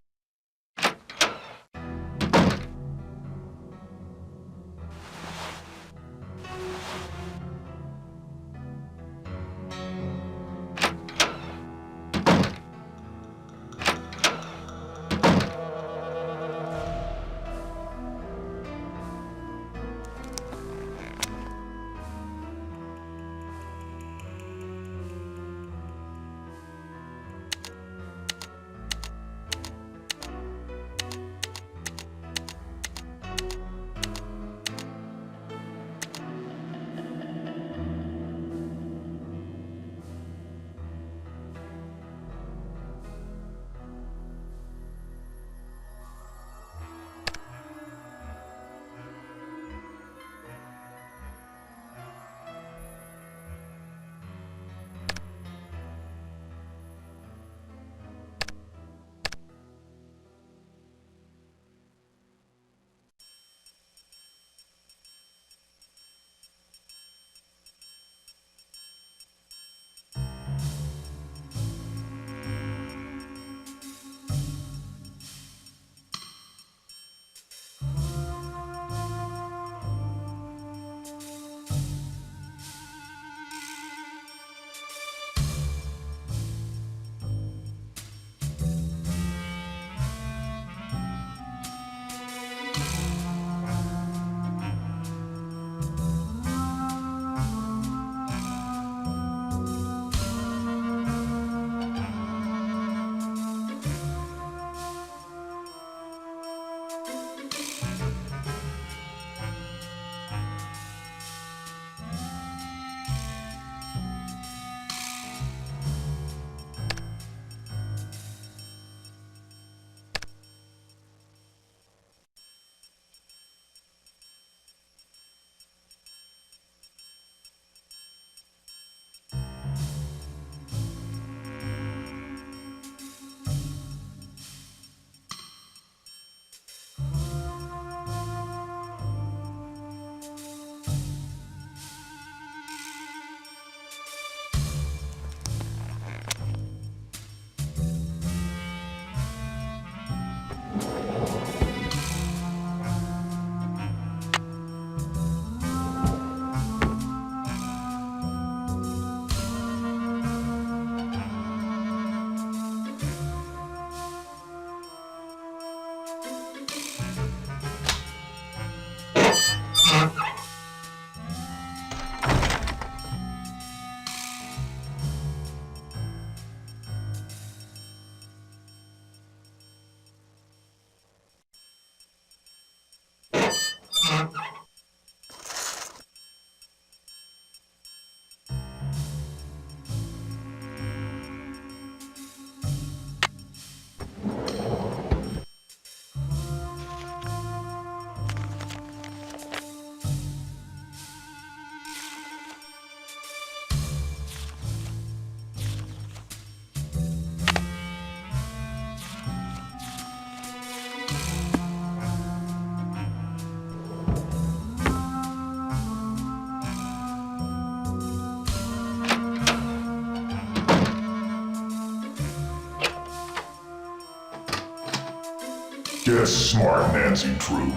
D: Get smart, Nancy Drew.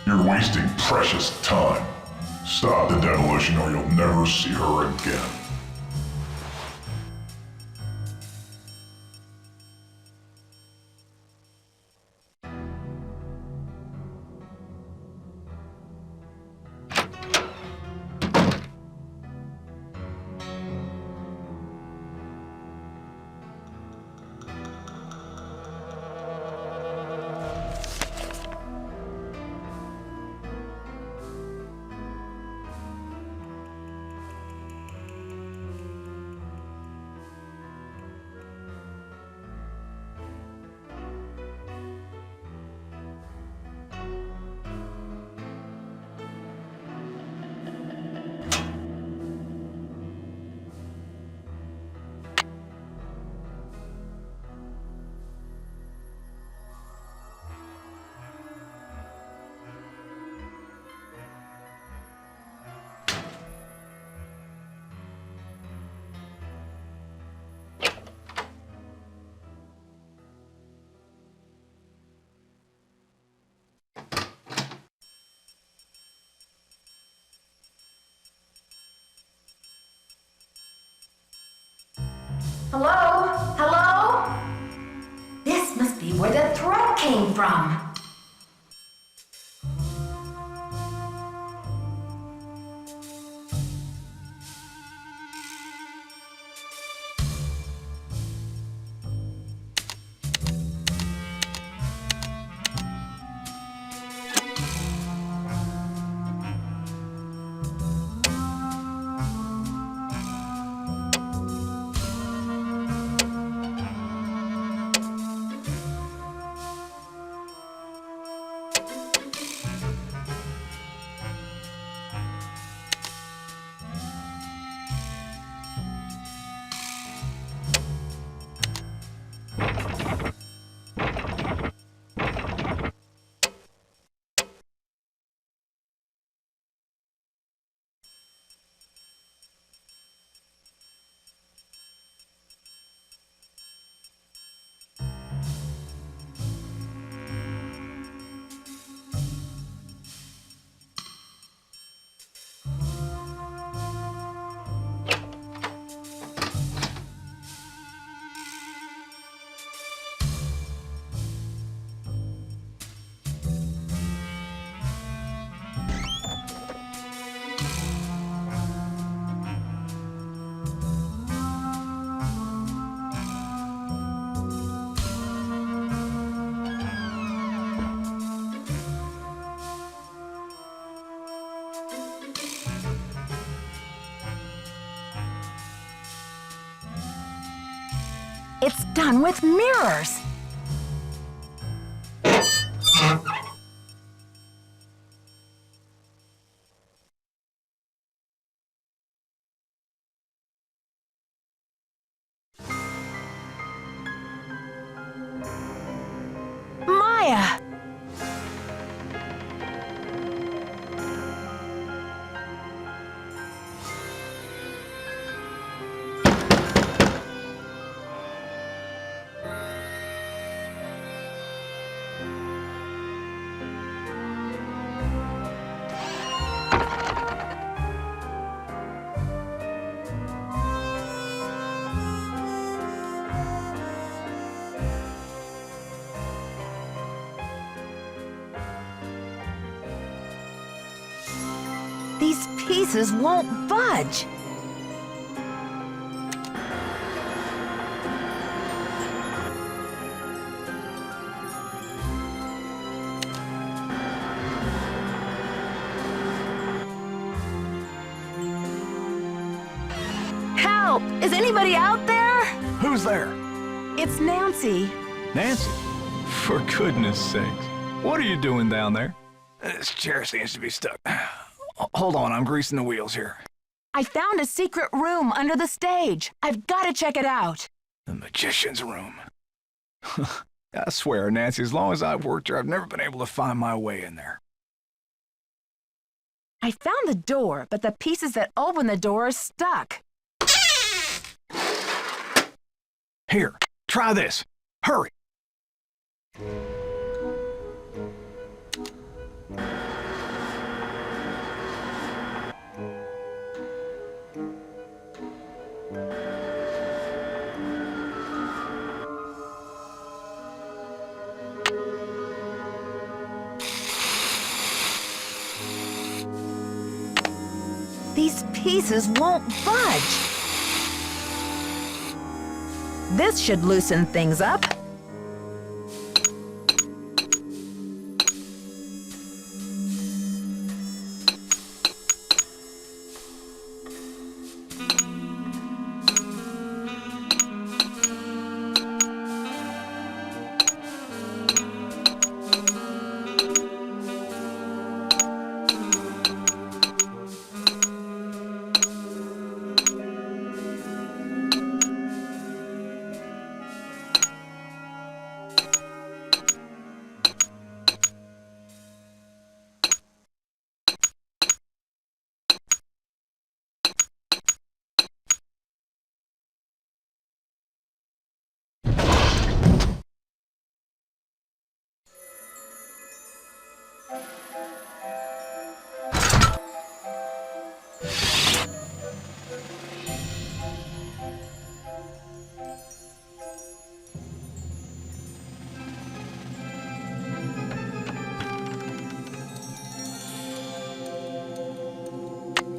D: You're wasting precious time. Stop the demolition or you'll never see her again.
A: Hello? Hello? This must be where the threat came from. It's done with mirrors. Maya! These pieces won't budge. Help! Is anybody out there?
C: Who's there?
A: It's Nancy.
C: Nancy? For goodness sakes. What are you doing down there? This chair seems to be stuck. Hold on, I'm greasing the wheels here.
A: I found a secret room under the stage. I've got to check it out.
C: The magician's room. I swear, Nancy, as long as I've worked here, I've never been able to find my way in there.
A: I found the door, but the pieces that open the door are stuck.
C: Here, try this. Hurry.
A: These pieces won't budge. This should loosen things up.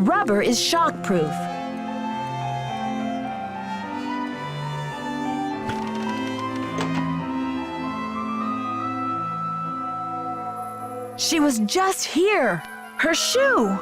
A: Rubber is shockproof. She was just here. Her shoe.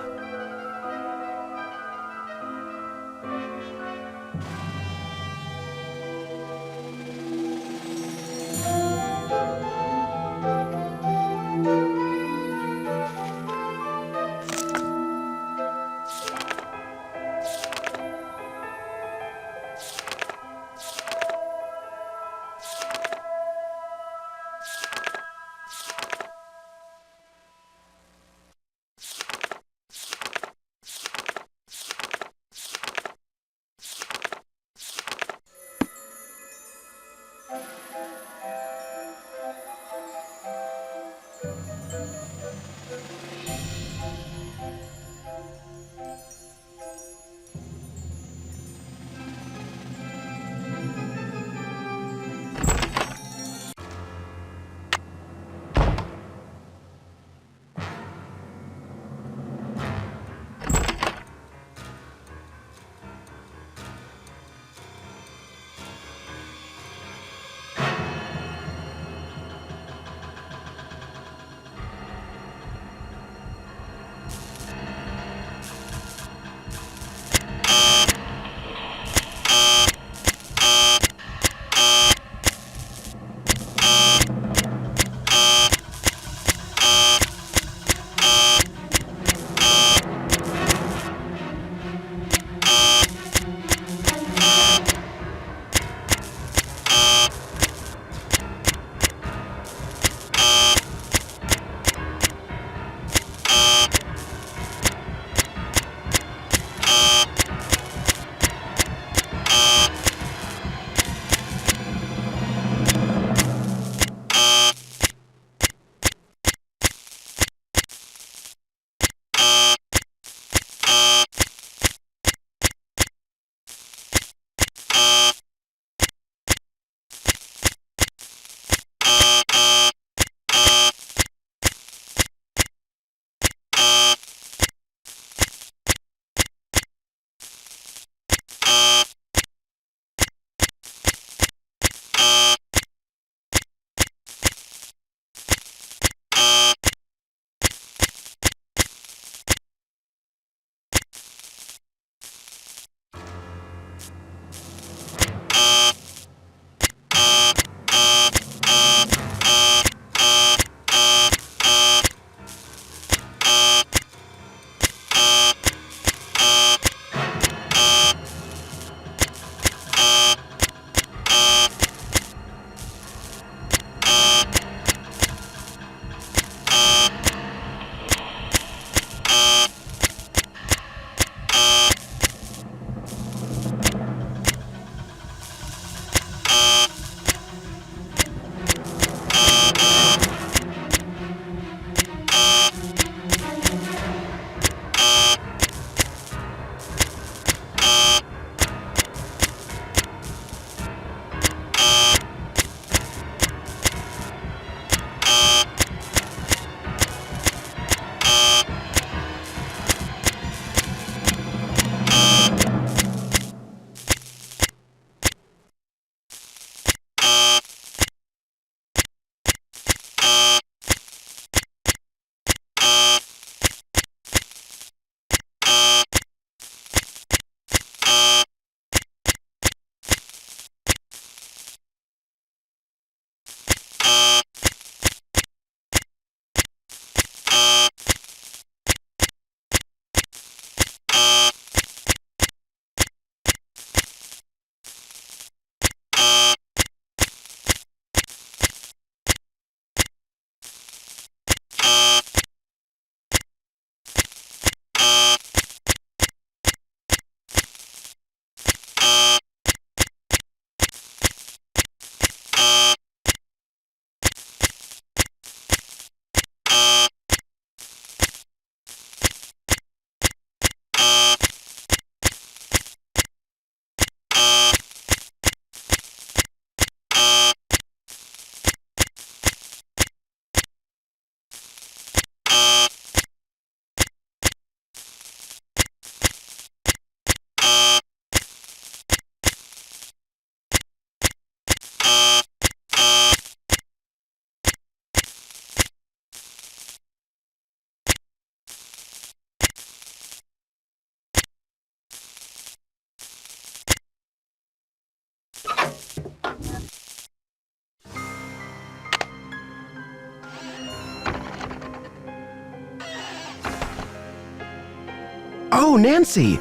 F: Oh, Nancy!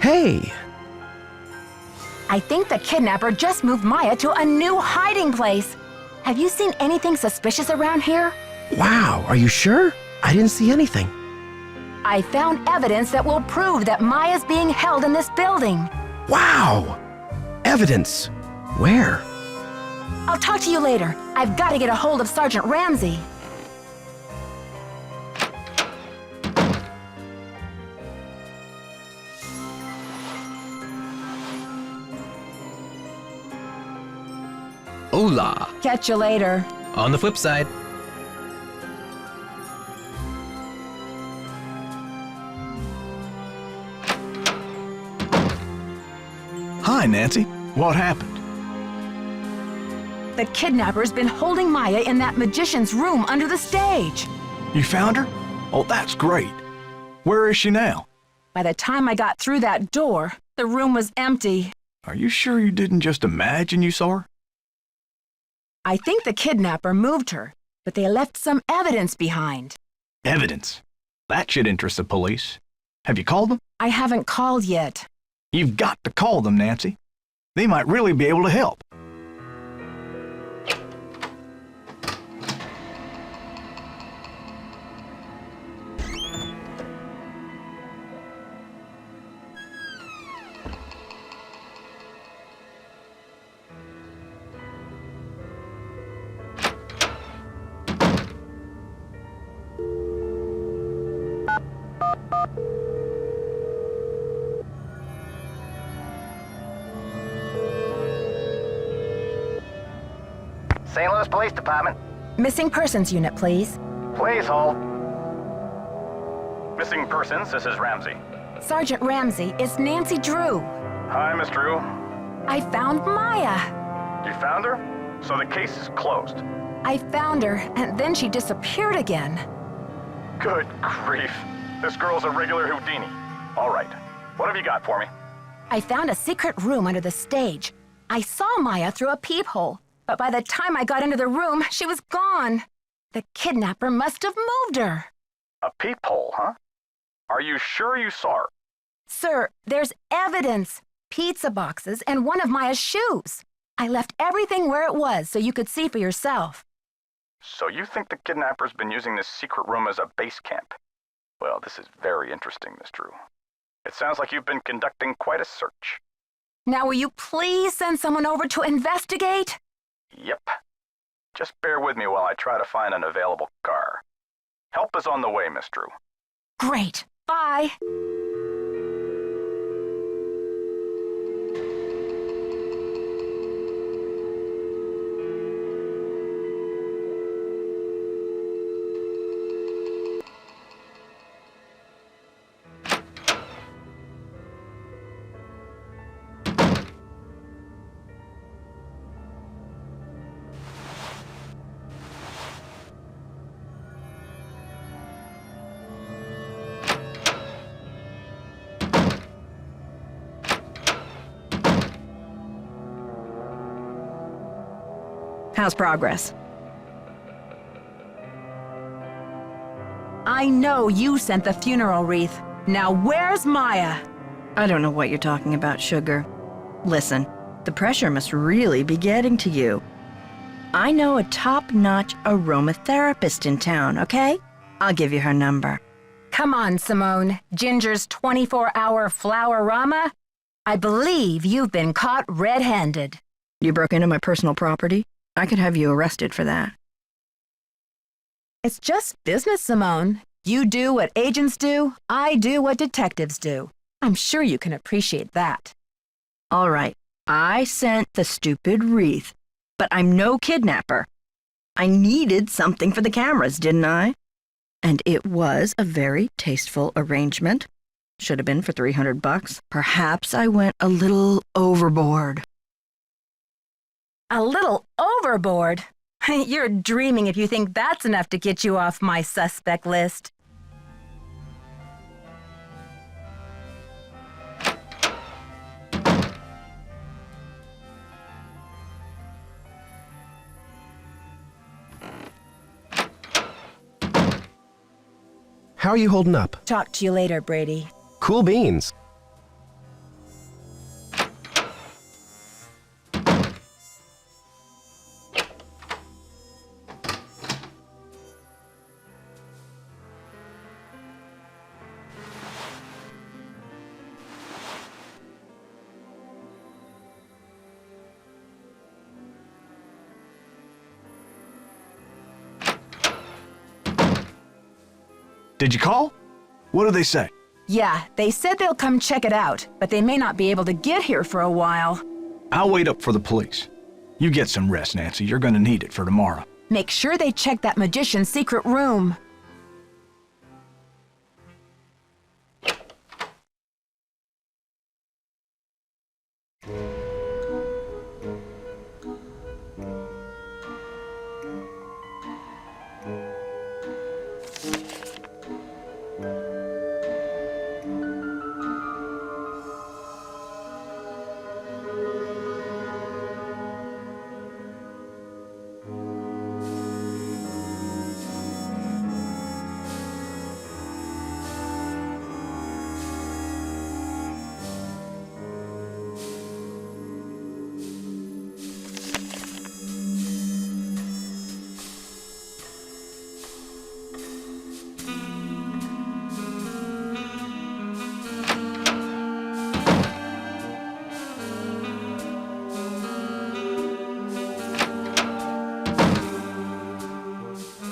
F: Hey!
A: I think the kidnapper just moved Maya to a new hiding place. Have you seen anything suspicious around here?
F: Wow, are you sure? I didn't see anything.
A: I found evidence that will prove that Maya's being held in this building.
F: Wow! Evidence. Where?
A: I'll talk to you later. I've got to get a hold of Sergeant Ramsey.
I: Hola!
A: Catch you later.
I: On the flip side.
C: Hi, Nancy. What happened?
A: The kidnapper's been holding Maya in that magician's room under the stage.
C: You found her? Oh, that's great. Where is she now?
A: By the time I got through that door, the room was empty.
C: Are you sure you didn't just imagine you saw her?
A: I think the kidnapper moved her, but they left some evidence behind.
C: Evidence? That should interest the police. Have you called them?
A: I haven't called yet.
C: You've got to call them, Nancy. They might really be able to help.
N: St. Louis Police Department.
A: Missing persons unit, please.
N: Please hold.
E: Missing persons, this is Ramsey.
A: Sergeant Ramsey, it's Nancy Drew.
E: Hi, Miss Drew.
A: I found Maya.
E: You found her? So the case is closed.
A: I found her, and then she disappeared again.
E: Good grief. This girl's a regular Houdini. All right. What have you got for me?
A: I found a secret room under the stage. I saw Maya through a peephole, but by the time I got into the room, she was gone. The kidnapper must have moved her.
E: A peephole, huh? Are you sure you saw her?
A: Sir, there's evidence. Pizza boxes and one of Maya's shoes. I left everything where it was so you could see for yourself.
E: So you think the kidnapper's been using this secret room as a base camp? Well, this is very interesting, Miss Drew. It sounds like you've been conducting quite a search.
A: Now will you please send someone over to investigate?
E: Yep. Just bear with me while I try to find an available car. Help is on the way, Miss Drew.
A: Great. Bye.
H: How's progress?
A: I know you sent the funeral wreath. Now where's Maya?
H: I don't know what you're talking about, Sugar. Listen, the pressure must really be getting to you. I know a top-notch aromatherapist in town, okay? I'll give you her number.
A: Come on, Simone. Ginger's 24-hour flower-rama? I believe you've been caught red-handed.
H: You broke into my personal property? I could have you arrested for that.
A: It's just business, Simone. You do what agents do, I do what detectives do. I'm sure you can appreciate that.
H: All right, I sent the stupid wreath, but I'm no kidnapper. I needed something for the cameras, didn't I? And it was a very tasteful arrangement. Should have been for $300. Perhaps I went a little overboard.
A: A little overboard? You're dreaming if you think that's enough to get you off my suspect list.
F: How are you holding up?
A: Talk to you later, Brady.
F: Cool beans.
C: Did you call? What did they say?
A: Yeah, they said they'll come check it out, but they may not be able to get here for a while.
C: I'll wait up for the police. You get some rest, Nancy. You're gonna need it for tomorrow.
A: Make sure they check that magician's secret room.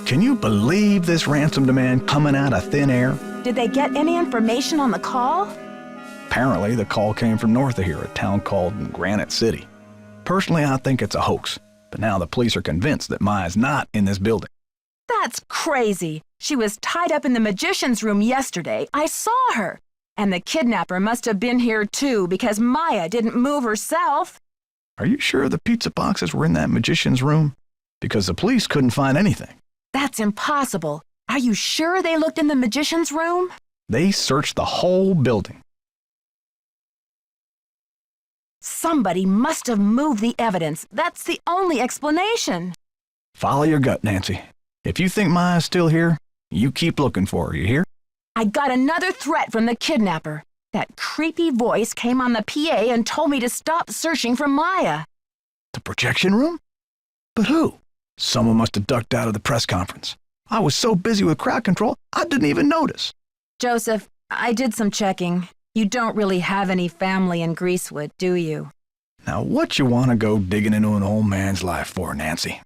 C: Can you believe this ransom demand coming out of thin air?
A: Did they get any information on the call?
C: Apparently, the call came from north of here, a town called Granite City. Personally, I think it's a hoax, but now the police are convinced that Maya's not in this building.
A: That's crazy. She was tied up in the magician's room yesterday. I saw her. And the kidnapper must have been here too because Maya didn't move herself.
C: Are you sure the pizza boxes were in that magician's room? Because the police couldn't find anything.
A: That's impossible. Are you sure they looked in the magician's room?
C: They searched the whole building.
A: Somebody must have moved the evidence. That's the only explanation.
C: Follow your gut, Nancy. If you think Maya's still here, you keep looking for her, you hear?
A: I got another threat from the kidnapper. That creepy voice came on the PA and told me to stop searching for Maya.
C: The projection room? But who? Someone must have ducked out of the press conference. I was so busy with crowd control, I didn't even notice.
A: Joseph, I did some checking. You don't really have any family in Greasewood, do you?
C: Now what you want to go digging into an old man's life for, Nancy?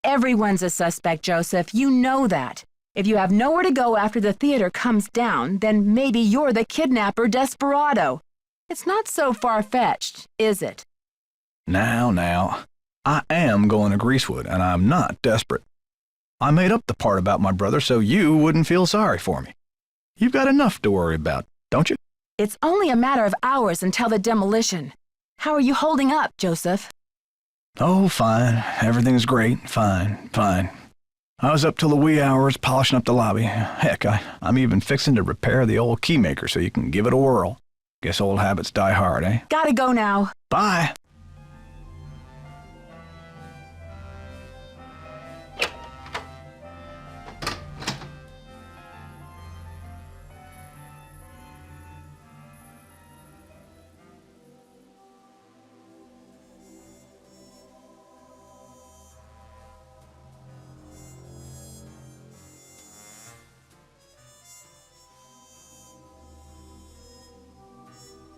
A: Everyone's a suspect, Joseph. You know that. If you have nowhere to go after the theater comes down, then maybe you're the kidnapper desperado. It's not so far-fetched, is it?
C: Now. I am going to Greasewood, and I'm not desperate. I made up the part about my brother so you wouldn't feel sorry for me. You've got enough to worry about, don't you?
A: It's only a matter of hours until the demolition. How are you holding up, Joseph?
C: Oh, fine. Everything's great. Fine. I was up till the wee hours polishing up the lobby. Heck, I'm even fixing to repair the old keymaker so you can give it a whirl. Guess old habits die hard, eh?
A: Gotta go now.
C: Bye.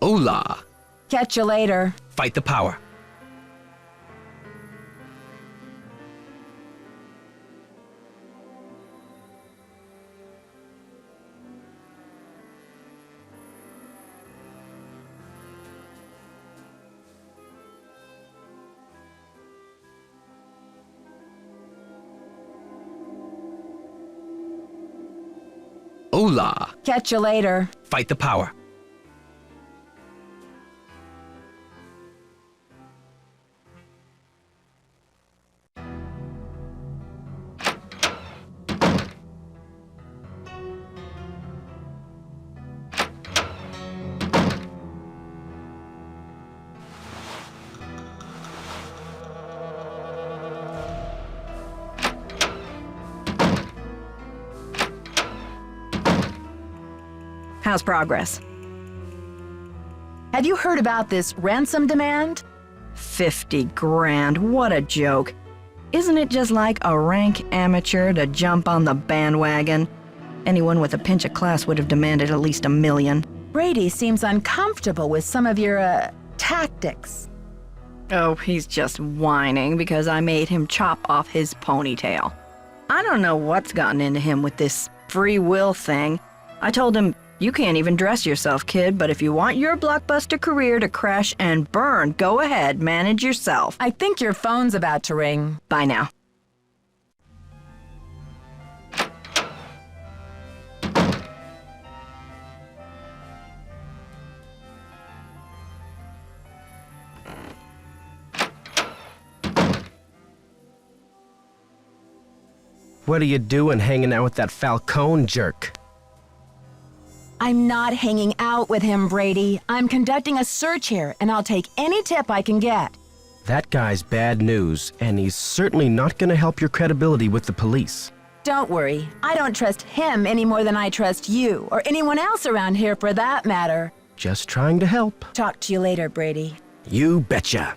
F: Hola.
A: Catch you later.
F: Fight the power. Hola.
A: Catch you later.
F: Fight the power.
H: How's progress?
A: Have you heard about this ransom demand?
H: 50 grand, what a joke. Isn't it just like a rank amateur to jump on the bandwagon? Anyone with a pinch of class would have demanded at least $1 million.
A: Brady seems uncomfortable with some of your, tactics.
H: Oh, he's just whining because I made him chop off his ponytail. I don't know what's gotten into him with this free will thing. I told him, you can't even dress yourself, kid, but if you want your blockbuster career to crash and burn, go ahead, manage yourself.
A: I think your phone's about to ring.
H: Bye now.
F: What are you doing hanging out with that Falcone jerk?
A: I'm not hanging out with him, Brady. I'm conducting a search here, and I'll take any tip I can get.
F: That guy's bad news, and he's certainly not going to help your credibility with the police.
A: Don't worry. I don't trust him any more than I trust you, or anyone else around here for that matter.
F: Just trying to help.
A: Talk to you later, Brady.
F: You betcha.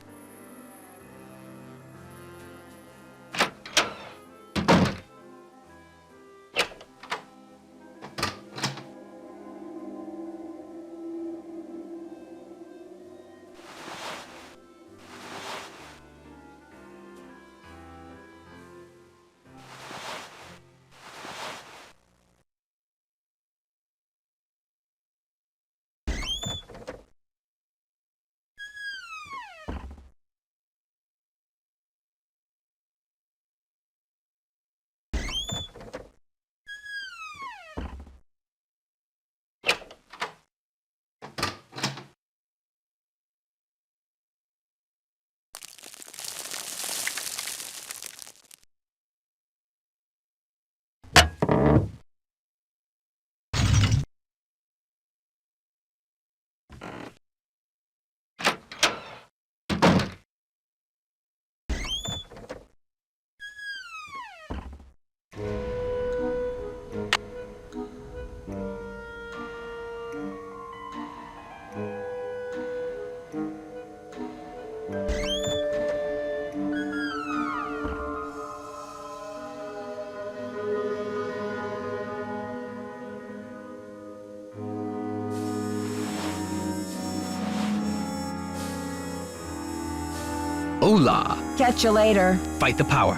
I: Hola!
A: Catch you later.
I: Fight the power.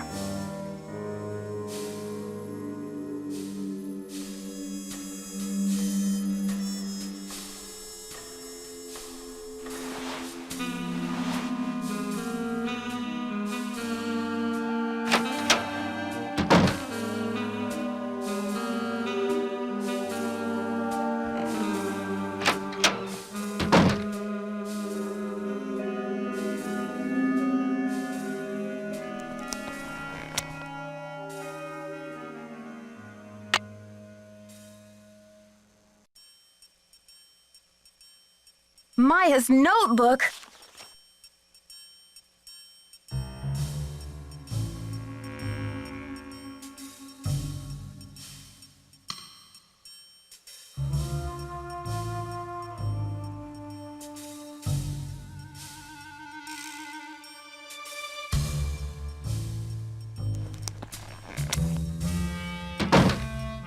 A: Maya's notebook.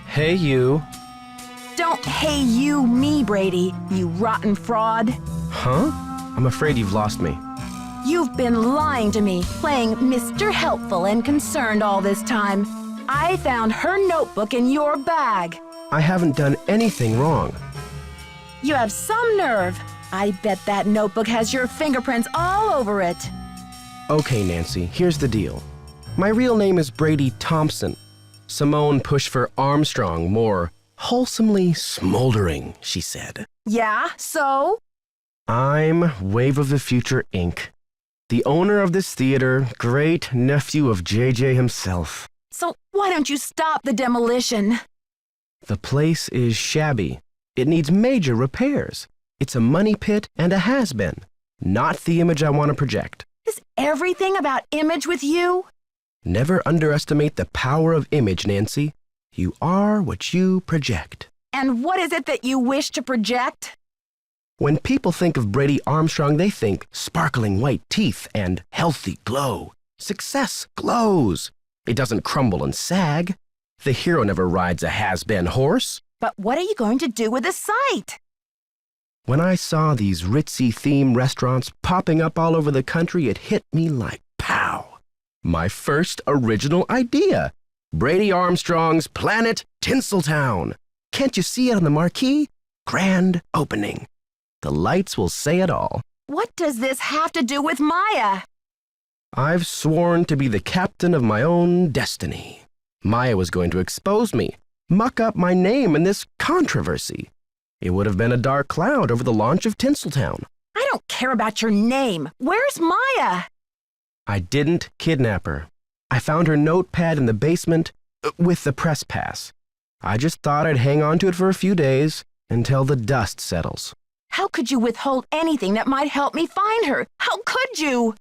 F: Hey, you.
A: Don't hey you me, Brady, you rotten fraud.
F: Huh? I'm afraid you've lost me.
A: You've been lying to me, playing Mr. Helpful and Concerned all this time. I found her notebook in your bag.
F: I haven't done anything wrong.
A: You have some nerve. I bet that notebook has your fingerprints all over it.
F: Okay, Nancy, here's the deal. My real name is Brady Thompson. Simone pushed for Armstrong, more wholesomely smoldering, she said.
A: Yeah, so?
F: I'm Wave of the Future, Inc., the owner of this theater, great nephew of JJ himself.
A: So why don't you stop the demolition?
F: The place is shabby. It needs major repairs. It's a money pit and a has-been. Not the image I want to project.
A: Is everything about image with you?
F: Never underestimate the power of image, Nancy. You are what you project.
A: And what is it that you wish to project?
F: When people think of Brady Armstrong, they think sparkling white teeth and healthy glow. Success glows. It doesn't crumble and sag. The hero never rides a has-been horse.
A: But what are you going to do with the site?
F: When I saw these ritzy theme restaurants popping up all over the country, it hit me like pow. My first original idea. Brady Armstrong's Planet Tinseltown. Can't you see it on the marquee? Grand opening. The lights will say it all.
A: What does this have to do with Maya?
F: I've sworn to be the captain of my own destiny. Maya was going to expose me, muck up my name in this controversy. It would have been a dark cloud over the launch of Tinseltown.
A: I don't care about your name. Where's Maya?
F: I didn't kidnap her. I found her notepad in the basement with the press pass. I just thought I'd hang on to it for a few days until the dust settles.
A: How could you withhold anything that might help me find her? How could you?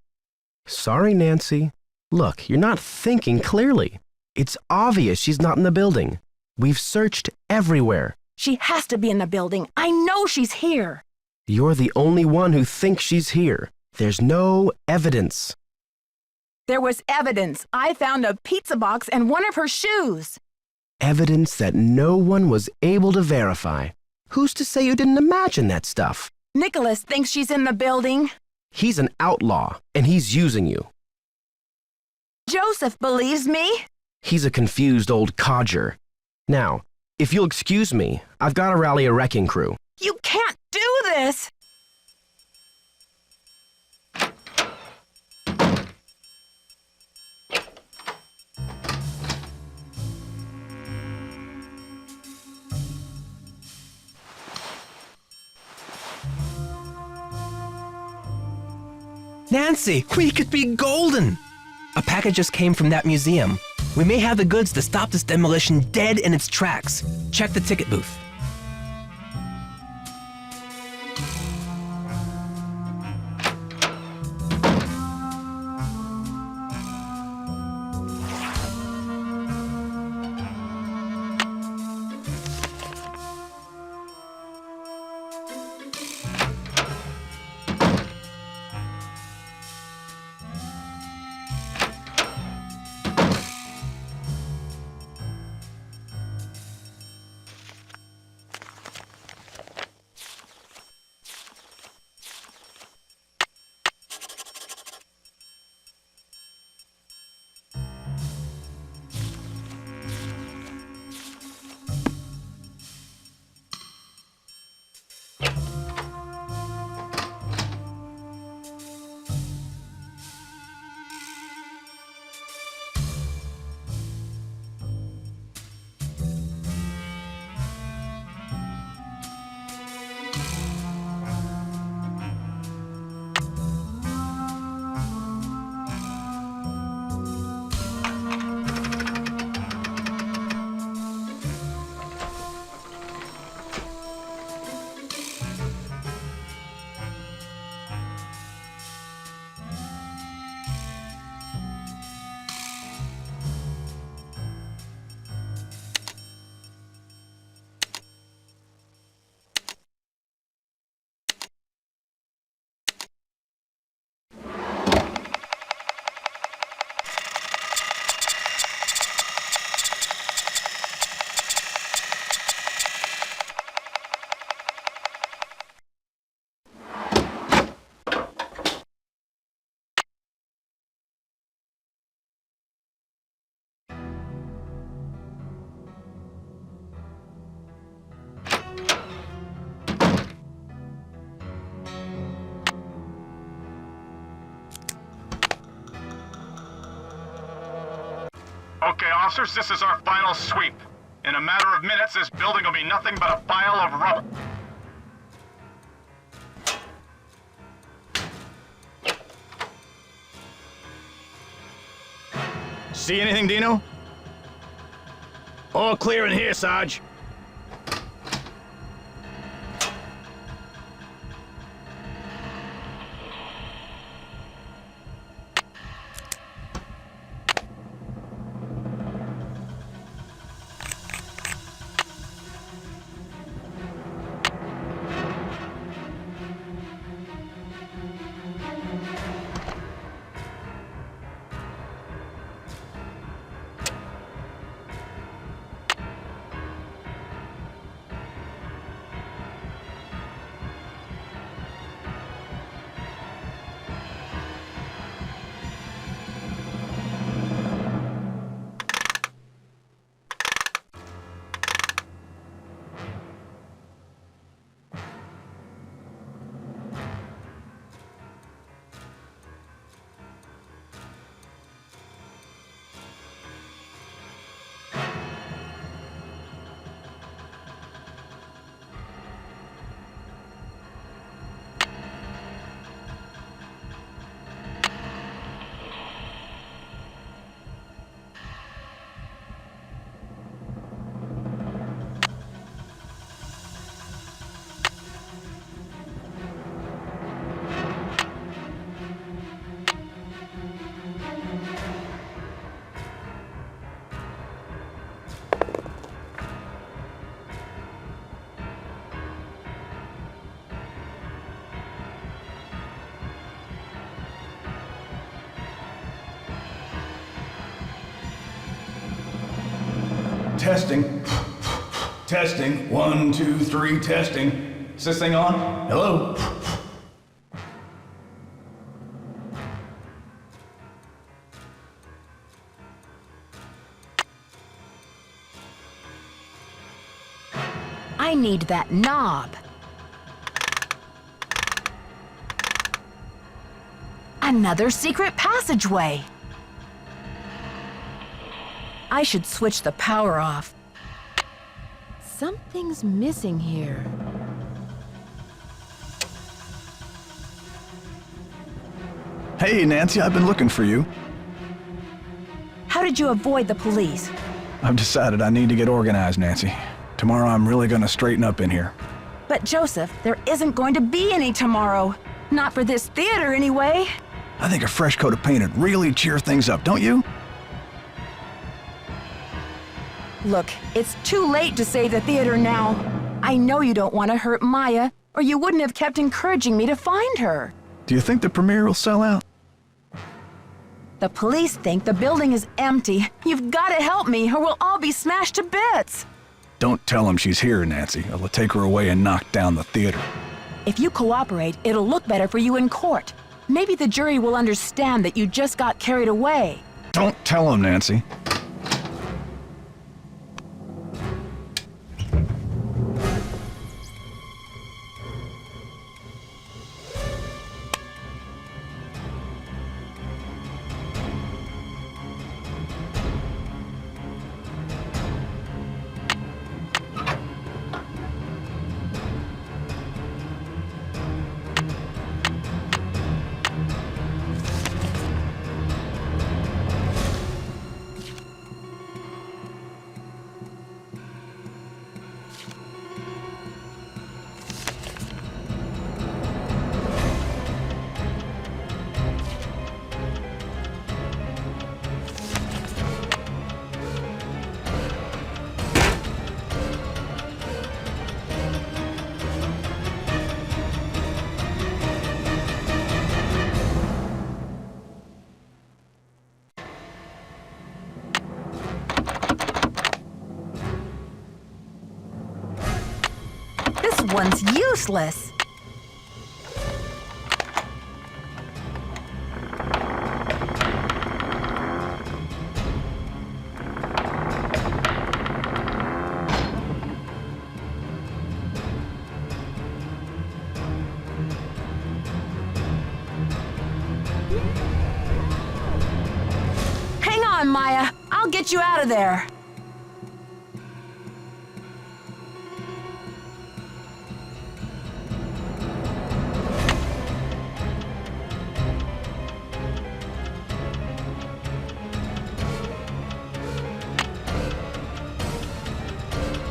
F: Sorry, Nancy. Look, you're not thinking clearly. It's obvious she's not in the building. We've searched everywhere.
A: She has to be in the building. I know she's here.
F: You're the only one who thinks she's here. There's no evidence.
A: There was evidence. I found a pizza box and one of her shoes.
F: Evidence that no one was able to verify. Who's to say you didn't imagine that stuff?
A: Nicholas thinks she's in the building.
F: He's an outlaw, and he's using you.
A: Joseph believes me.
F: He's a confused old codger. Now, if you'll excuse me, I've got to rally a wrecking crew.
A: You can't do this!
I: Nancy, we could be golden! A package just came from that museum. We may have the goods to stop this demolition dead in its tracks. Check the ticket booth.
E: Okay, officers, this is our final sweep. In a matter of minutes, this building will be nothing but a pile of rubble.
C: See anything, Dino? All clear in here, Sarge. testing. Testing. 1, 2, 3, testing. Is this thing on? Hello?
A: I need that knob. Another secret passageway. I should switch the power off. Something's missing here.
C: Hey, Nancy, I've been looking for you.
A: How did you avoid the police?
C: I've decided I need to get organized, Nancy. Tomorrow I'm really gonna straighten up in here.
A: But Joseph, there isn't going to be any tomorrow. Not for this theater, anyway.
C: I think a fresh coat of paint would really cheer things up, don't you?
A: Look, it's too late to save the theater now. I know you don't want to hurt Maya, or you wouldn't have kept encouraging me to find her.
C: Do you think the premiere will sell out?
A: The police think the building is empty. You've got to help me, or we'll all be smashed to bits.
C: Don't tell them she's here, Nancy. I'll take her away and knock down the theater.
A: If you cooperate, it'll look better for you in court. Maybe the jury will understand that you just got carried away.
C: Don't tell them, Nancy.
A: This one's useless. Hang on, Maya. I'll get you out of there.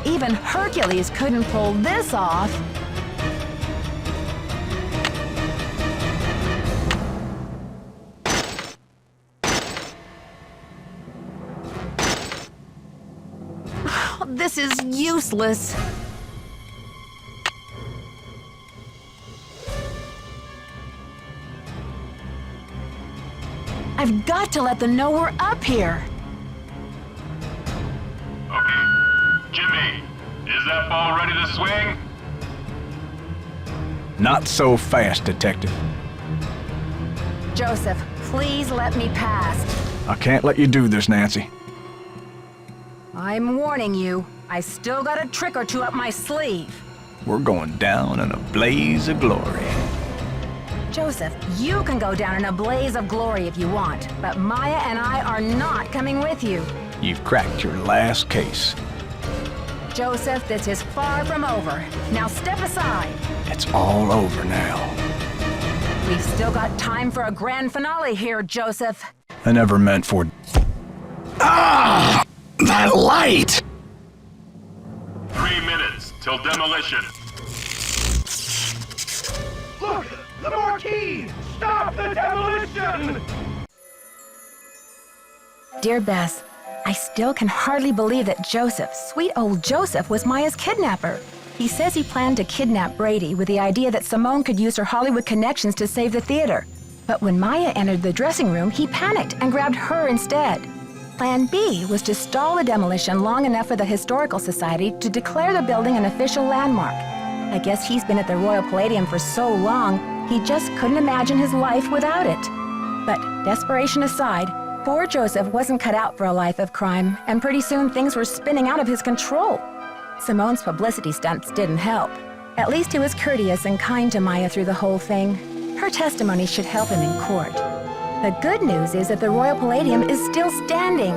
A: Even Hercules couldn't pull this off. This is useless. I've got to let them know we're up here.
Q: Jimmy, is that ball ready to swing?
C: Not so fast, Detective.
A: Joseph, please let me past.
C: I can't let you do this, Nancy.
A: I'm warning you. I still got a trick or two up my sleeve.
C: We're going down in a blaze of glory.
A: Joseph, you can go down in a blaze of glory if you want, but Maya and I are not coming with you.
C: You've cracked your last case.
A: Joseph, this is far from over. Now step aside.
C: It's all over now.
A: We've still got time for a grand finale here, Joseph.
C: I never meant for... Ah! That light!
Q: 3 minutes till demolition.
E: Look! The marquee! Stop the demolition!
A: Dear Bess, I still can hardly believe that Joseph, sweet old Joseph, was Maya's kidnapper. He says he planned to kidnap Brady with the idea that Simone could use her Hollywood connections to save the theater. But when Maya entered the dressing room, he panicked and grabbed her instead. Plan B was to stall the demolition long enough for the Historical Society to declare the building an official landmark. I guess he's been at the Royal Palladium for so long, he just couldn't imagine his life without it. But desperation aside, poor Joseph wasn't cut out for a life of crime, and pretty soon things were spinning out of his control. Simone's publicity stunts didn't help. At least he was courteous and kind to Maya through the whole thing. Her testimony should help him in court. The good news is that the Royal Palladium is still standing.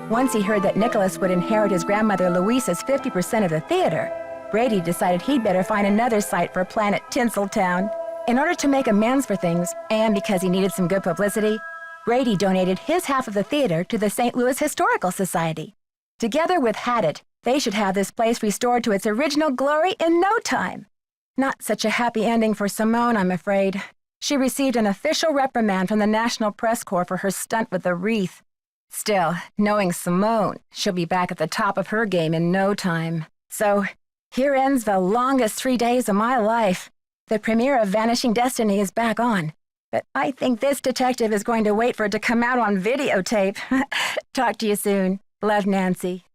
A: Once he heard that Nicholas would inherit his grandmother Louisa's 50% of the theater, Brady decided he'd better find another site for Planet Tinseltown. In order to make amends for things, and because he needed some good publicity, Brady donated his half of the theater to the St. Louis Historical Society. Together with Haddett, they should have this place restored to its original glory in no time. Not such a happy ending for Simone, I'm afraid. She received an official reprimand from the National Press Corps for her stunt with the wreath. Still, knowing Simone, she'll be back at the top of her game in no time. So, here ends the longest 3 days of my life. The premiere of Vanishing Destiny is back on, but I think this detective is going to wait for it to come out on videotape. Talk to you soon. Love, Nancy.